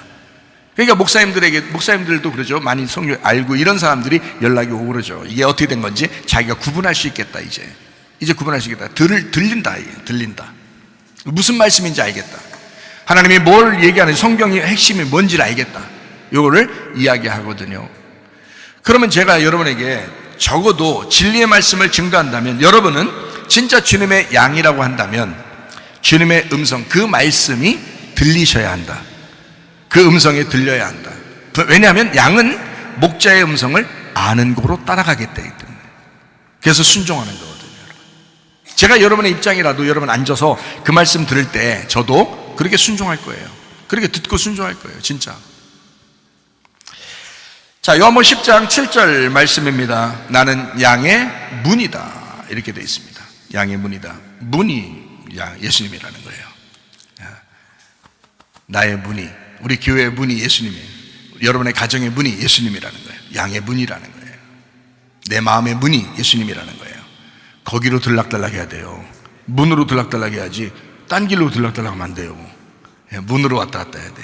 그러니까 목사님들도 그러죠. 많이 성경 알고 이런 사람들이 연락이 오고 그러죠. 이게 어떻게 된 건지 자기가 구분할 수 있겠다. 이제 구분할 수 있겠다. 들린다. 무슨 말씀인지 알겠다. 하나님이 뭘 얘기하는지, 성경의 핵심이 뭔지를 알겠다. 요거를 이야기하거든요. 그러면 제가 여러분에게 적어도 진리의 말씀을 증거한다면, 여러분은 진짜 주님의 양이라고 한다면 주님의 음성, 그 말씀이 들리셔야 한다. 그 음성에 들려야 한다. 왜냐하면 양은 목자의 음성을 아는 거로 따라가기 때문에. 그래서 순종하는 거거든요. 제가 여러분의 입장이라도 여러분 앉아서 그 말씀 들을 때 저도 그렇게 순종할 거예요. 그렇게 듣고 순종할 거예요, 진짜. 자, 요한복음 10장 7절 말씀입니다. 나는 양의 문이다, 이렇게 되어 있습니다. 양의 문이다. 문이 예수님이라는 거예요. 나의 문이, 우리 교회의 문이 예수님이에요. 여러분의 가정의 문이 예수님이라는 거예요. 양의 문이라는 거예요. 내 마음의 문이 예수님이라는 거예요. 거기로 들락달락 해야 돼요. 문으로 들락달락 해야지 딴 길로 들락달락 하면 안 돼요. 문으로 왔다 갔다 해야 돼.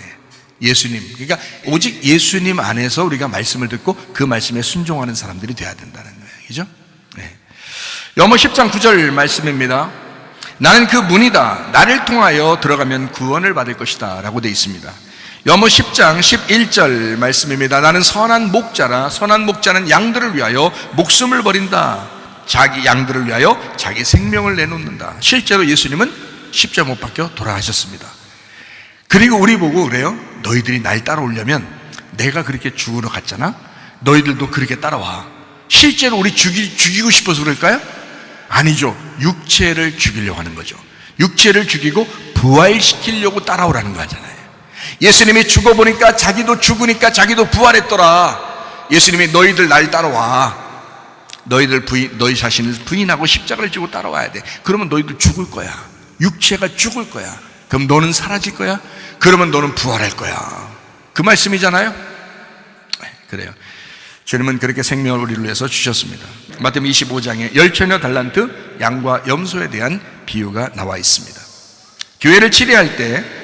예수님, 그러니까 오직 예수님 안에서 우리가 말씀을 듣고 그 말씀에 순종하는 사람들이 돼야 된다는 거예요. 그죠? 네. 요한복음 10장 9절 말씀입니다. 나는 그 문이다. 나를 통하여 들어가면 구원을 받을 것이다 라고 되어 있습니다. 요한복음 10장 11절 말씀입니다. 나는 선한 목자라. 선한 목자는 양들을 위하여 목숨을 버린다. 자기 양들을 위하여 자기 생명을 내놓는다. 실제로 예수님은 십자가 못 박혀 돌아가셨습니다. 그리고 우리 보고 그래요. 너희들이 날 따라오려면 내가 그렇게 죽으러 갔잖아, 너희들도 그렇게 따라와. 실제로 우리 죽이고 싶어서 그럴까요? 아니죠. 육체를 죽이려고 하는 거죠. 육체를 죽이고 부활시키려고 따라오라는 거잖아요. 예수님이 죽어보니까 자기도 죽으니까 자기도 부활했더라. 예수님이 너희들 날 따라와. 너희 자신을 부인하고 십자가를 지고 따라와야 돼. 그러면 너희들 죽을 거야. 육체가 죽을 거야. 그럼 너는 사라질 거야. 그러면 너는 부활할 거야. 그 말씀이잖아요. 그래요. 주님은 그렇게 생명을 우리를 위해서 주셨습니다. 마태복음 25장에 10처녀 달란트 양과 염소에 대한 비유가 나와 있습니다. 교회를 치료할 때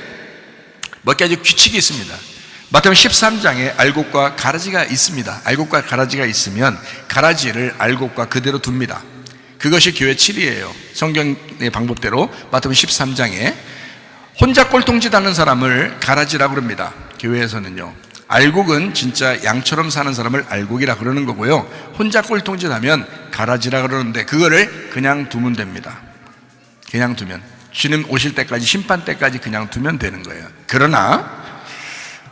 몇 가지 규칙이 있습니다. 마태복음 13장에 알곡과 가라지가 있습니다. 알곡과 가라지가 있으면 가라지를 알곡과 그대로 둡니다. 그것이 교회 치리예요. 성경의 방법대로 마태복음 13장에 혼자 꼴통짓 하는 사람을 가라지라고 그럽니다. 교회에서는요. 알곡은 진짜 양처럼 사는 사람을 알곡이라 그러는 거고요, 혼자 꼴통짓 하면 가라지라 그러는데 그거를 그냥 두면 됩니다. 그냥 두면, 주님 오실 때까지, 심판 때까지 그냥 두면 되는 거예요. 그러나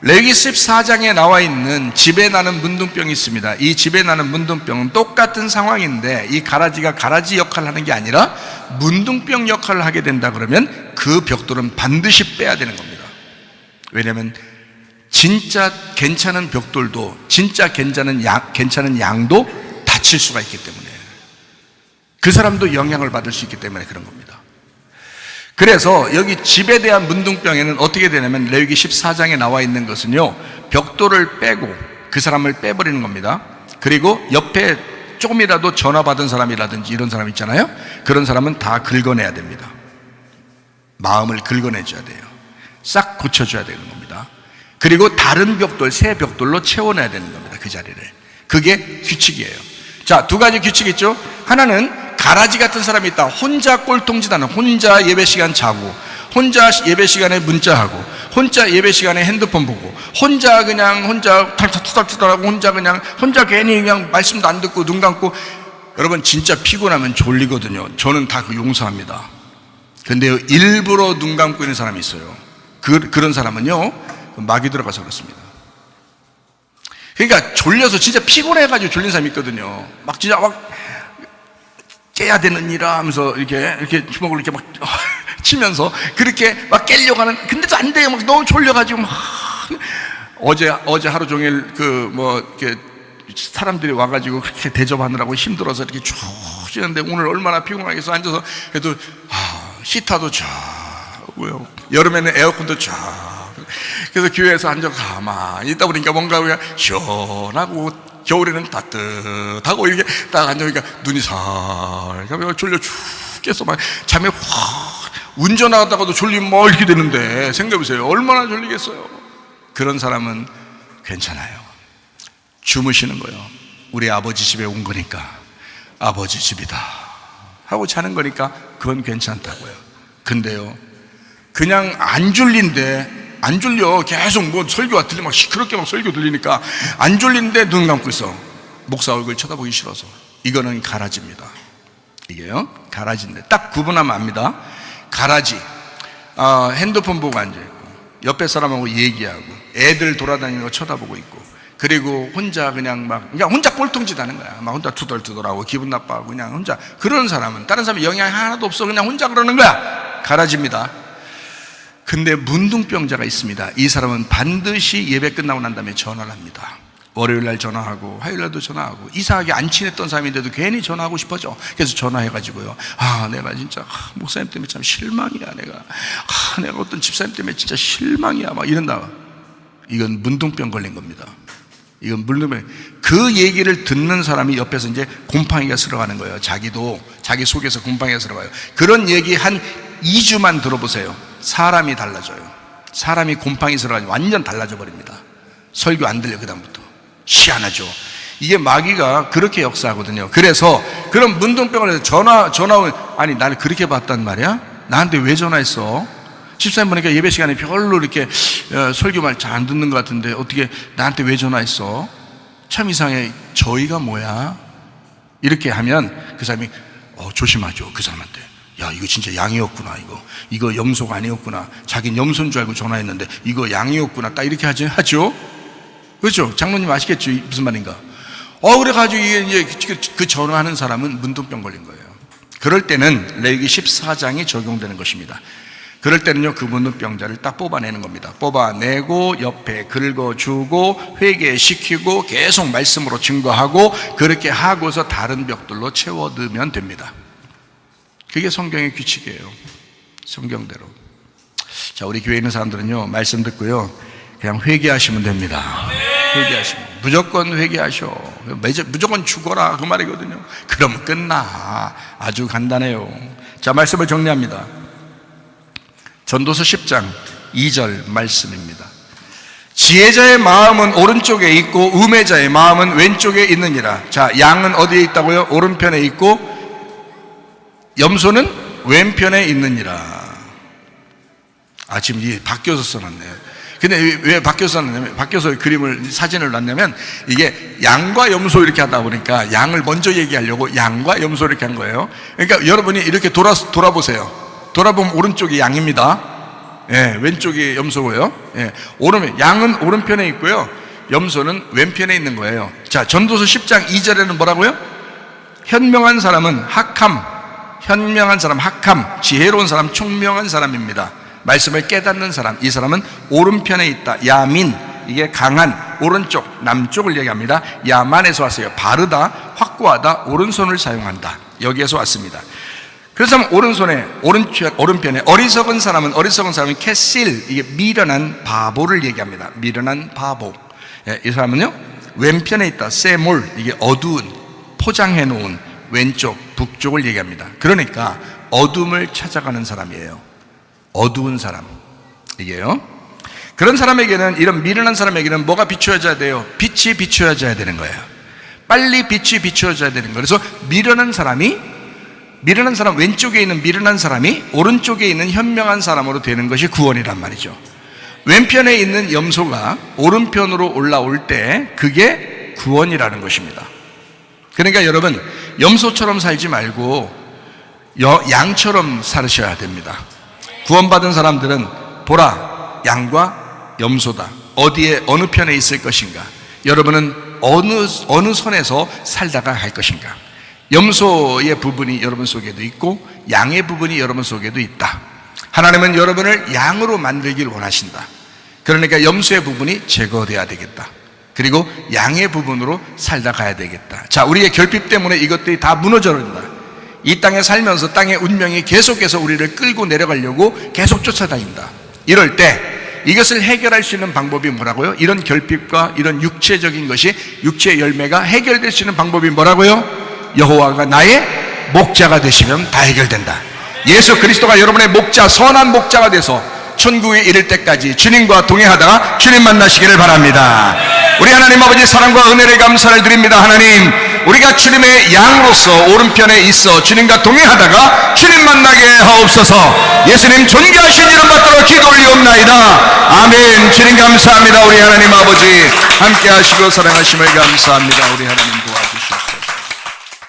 레위기 14장에 나와 있는 집에 나는 문둥병이 있습니다. 이 집에 나는 문둥병은 똑같은 상황인데 이 가라지가 가라지 역할을 하는 게 아니라 문둥병 역할을 하게 된다 그러면 그 벽돌은 반드시 빼야 되는 겁니다. 왜냐하면 진짜 괜찮은 벽돌도, 진짜 괜찮은 양도 다칠 수가 있기 때문에, 그 사람도 영향을 받을 수 있기 때문에 그런 겁니다. 그래서 여기 집에 대한 문둥병에는 어떻게 되냐면 레위기 14장에 나와 있는 것은요, 벽돌을 빼고 그 사람을 빼버리는 겁니다. 그리고 옆에 조금이라도 전화 받은 사람이라든지 이런 사람 있잖아요. 그런 사람은 다 긁어내야 됩니다. 마음을 긁어내줘야 돼요. 싹 고쳐줘야 되는 겁니다. 그리고 다른 벽돌, 새 벽돌로 채워내야 되는 겁니다. 그 자리를. 그게 규칙이에요. 자, 두 가지 규칙이 있죠. 하나는 가라지 같은 사람이 있다. 혼자 꼴통짓하는, 혼자 예배 시간 자고, 혼자 예배 시간에 문자하고, 혼자 예배 시간에 핸드폰 보고, 혼자 털털털털하고, 혼자 괜히 그냥 말씀도 안 듣고 눈 감고. 여러분 진짜 피곤하면 졸리거든요. 저는 다 그 용서합니다. 근데 일부러 눈 감고 있는 사람이 있어요. 그런 사람은요, 마귀 들어가서 그렇습니다. 그러니까 졸려서 진짜 피곤해가지고 졸린 사람이 있거든요. 막 진짜 막 깨야 되는 일이라 하면서 이렇게 주먹을 이렇게 막 치면서 그렇게 막 깨려고 하는, 근데도 안 돼요. 막 너무 졸려가지고 막 어제 하루 종일 이렇게 사람들이 와가지고 그렇게 대접하느라고 힘들어서 이렇게 쭉 쉬는데 오늘 얼마나 피곤하겠어. 앉아서 그래도 시타도 쫙 뭐요, 여름에는 에어컨도 쫙. 그래서 교회에서 앉아 가만히 있다 보니까 뭔가 그냥 시원하고, 겨울에는 따뜻하고, 이렇게 딱 앉으니까 눈이 살짝 졸려 죽겠어. 막 잠에 확, 운전하다가도 졸리면 뭐 이렇게 되는데 생각해보세요. 얼마나 졸리겠어요. 그런 사람은 괜찮아요. 주무시는 거예요. 우리 아버지 집에 온 거니까 아버지 집이다 하고 자는 거니까 그건 괜찮다고요. 근데요, 그냥 안 졸린데, 안 졸려, 계속 뭐 설교가 들리면 시끄럽게 막 설교 들리니까 안 졸린데 눈 감고 있어. 목사 얼굴 쳐다보기 싫어서. 이거는 가라지입니다. 이게요, 가라지인데 딱 구분하면 압니다. 가라지, 핸드폰 보고 앉아있고, 옆에 사람하고 얘기하고, 애들 돌아다니는 거 쳐다보고 있고, 그리고 혼자 그냥 혼자 꼴통짓 하는 거야. 막 혼자 투덜투덜하고 기분 나빠하고 그냥 혼자. 그런 사람은 다른 사람이 영향이 하나도 없어. 그냥 혼자 그러는 거야. 가라지입니다. 근데 문둥병자가 있습니다. 이 사람은 반드시 예배 끝나고 난 다음에 전화를 합니다. 월요일날 전화하고 화요일날도 전화하고, 이상하게 안 친했던 사람인데도 괜히 전화하고 싶어져. 그래서 전화해가지고요, 내가 진짜 목사님 때문에 참 실망이야. 내가 어떤 집사님 때문에 진짜 실망이야. 막 이런다. 이건 문둥병 걸린 겁니다. 이건 문둥병. 그 얘기를 듣는 사람이 옆에서 이제 곰팡이가 슬어가는 거예요. 자기도 자기 속에서 곰팡이가 슬어가요. 그런 얘기 한 2주만 들어보세요. 사람이 달라져요. 사람이 곰팡이 슬어가지고 완전 달라져 버립니다. 설교 안 들려. 그다음부터 희한하죠. 이게 마귀가 그렇게 역사하거든요. 그래서 그런 문둥병을 해서 전화 오면, 아니 나를 그렇게 봤단 말이야? 나한테 왜 전화했어? 집사님 보니까 예배 시간에 별로 이렇게 설교 말 잘 안 듣는 것 같은데 어떻게 나한테 왜 전화했어? 참 이상해. 저희가 뭐야? 이렇게 하면 그 사람이 조심하죠. 그 사람한테. 야, 이거 진짜 양이었구나. 이거 염소가 아니었구나. 자기는 염소인 줄 알고 전화했는데 이거 양이었구나. 딱 이렇게 하죠. 그렇죠? 장로님 아시겠죠? 무슨 말인가? 그래가지고 이게 그 전화하는 사람은 문둥병 걸린 거예요. 그럴 때는 레위기 14장이 적용되는 것입니다. 그럴 때는요, 그 문둥병자를 딱 뽑아내는 겁니다. 뽑아내고 옆에 긁어주고 회개시키고 계속 말씀으로 증거하고, 그렇게 하고서 다른 벽들로 채워 넣으면 됩니다. 그게 성경의 규칙이에요. 성경대로. 자, 우리 교회에 있는 사람들은요, 말씀 듣고요, 그냥 회개하시면 됩니다. 회개하시면, 무조건 회개하셔. 무조건 죽어라, 그 말이거든요. 그러면 끝나. 아주 간단해요. 자, 말씀을 정리합니다. 전도서 10장 2절 말씀입니다. 지혜자의 마음은 오른쪽에 있고 우매자의 마음은 왼쪽에 있느니라. 자, 양은 어디에 있다고요? 오른편에 있고 염소는 왼편에 있느니라. 지금 이게 바뀌어서 써놨네요. 근데 왜 바뀌어서 놨냐면, 바뀌어서 그림을, 사진을 놨냐면, 이게 양과 염소 이렇게 하다 보니까 양을 먼저 얘기하려고 양과 염소 이렇게 한 거예요. 그러니까 여러분이 이렇게 돌아보세요. 돌아보면 오른쪽이 양입니다. 왼쪽이 염소고요. 양은 오른편에 있고요, 염소는 왼편에 있는 거예요. 자, 전도서 10장 2절에는 뭐라고요? 현명한 사람은 현명한 사람, 지혜로운 사람, 총명한 사람입니다. 말씀을 깨닫는 사람, 이 사람은 오른편에 있다. 야민, 이게 강한, 오른쪽, 남쪽을 얘기합니다. 야만에서 왔어요. 바르다, 확고하다, 오른손을 사용한다. 여기에서 왔습니다. 그래서 오른편에 어리석은 사람은 캐실, 이게 미련한 바보를 얘기합니다. 미련한 바보. 이 사람은요, 왼편에 있다. 세몰, 이게 어두운, 포장해 놓은 왼쪽, 북쪽을 얘기합니다. 그러니까 어둠을 찾아가는 사람이에요. 어두운 사람, 이게요. 그런 사람에게는, 이런 미련한 사람에게는 뭐가 비추어져야 돼요? 빛이 비추어져야 되는 거예요. 빨리 빛이 비추어져야 되는 거예요. 그래서 미련한 사람, 왼쪽에 있는 미련한 사람이 오른쪽에 있는 현명한 사람으로 되는 것이 구원이란 말이죠. 왼편에 있는 염소가 오른편으로 올라올 때 그게 구원이라는 것입니다. 그러니까 여러분, 염소처럼 살지 말고 양처럼 살으셔야 됩니다. 구원받은 사람들은 보라, 양과 염소다. 어느 편에 있을 것인가? 여러분은 어느 선에서 살다가 갈 것인가? 염소의 부분이 여러분 속에도 있고 양의 부분이 여러분 속에도 있다. 하나님은 여러분을 양으로 만들길 원하신다. 그러니까 염소의 부분이 제거돼야 되겠다. 그리고 양의 부분으로 살다 가야 되겠다. 자, 우리의 결핍 때문에 이것들이 다 무너져버린다. 이 땅에 살면서 땅의 운명이 계속해서 우리를 끌고 내려가려고 계속 쫓아다닌다. 이럴 때 이것을 해결할 수 있는 방법이 뭐라고요? 이런 결핍과 이런 육체적인 것이, 육체의 열매가 해결될 수 있는 방법이 뭐라고요? 여호와가 나의 목자가 되시면 다 해결된다. 예수 그리스도가 여러분의 목자, 선한 목자가 돼서 천국에 이를 때까지 주님과 동행하다가 주님 만나시기를 바랍니다. 우리 하나님 아버지 사랑과 은혜를 감사를 드립니다. 하나님, 우리가 주님의 양으로서 오른편에 있어 주님과 동행하다가 주님 만나게 하옵소서. 예수님 존귀하신 이름 받들어 기도 올리옵나이다. 아멘. 주님 감사합니다. 우리 하나님 아버지 함께 하시고 사랑하심을 감사합니다. 우리 하나님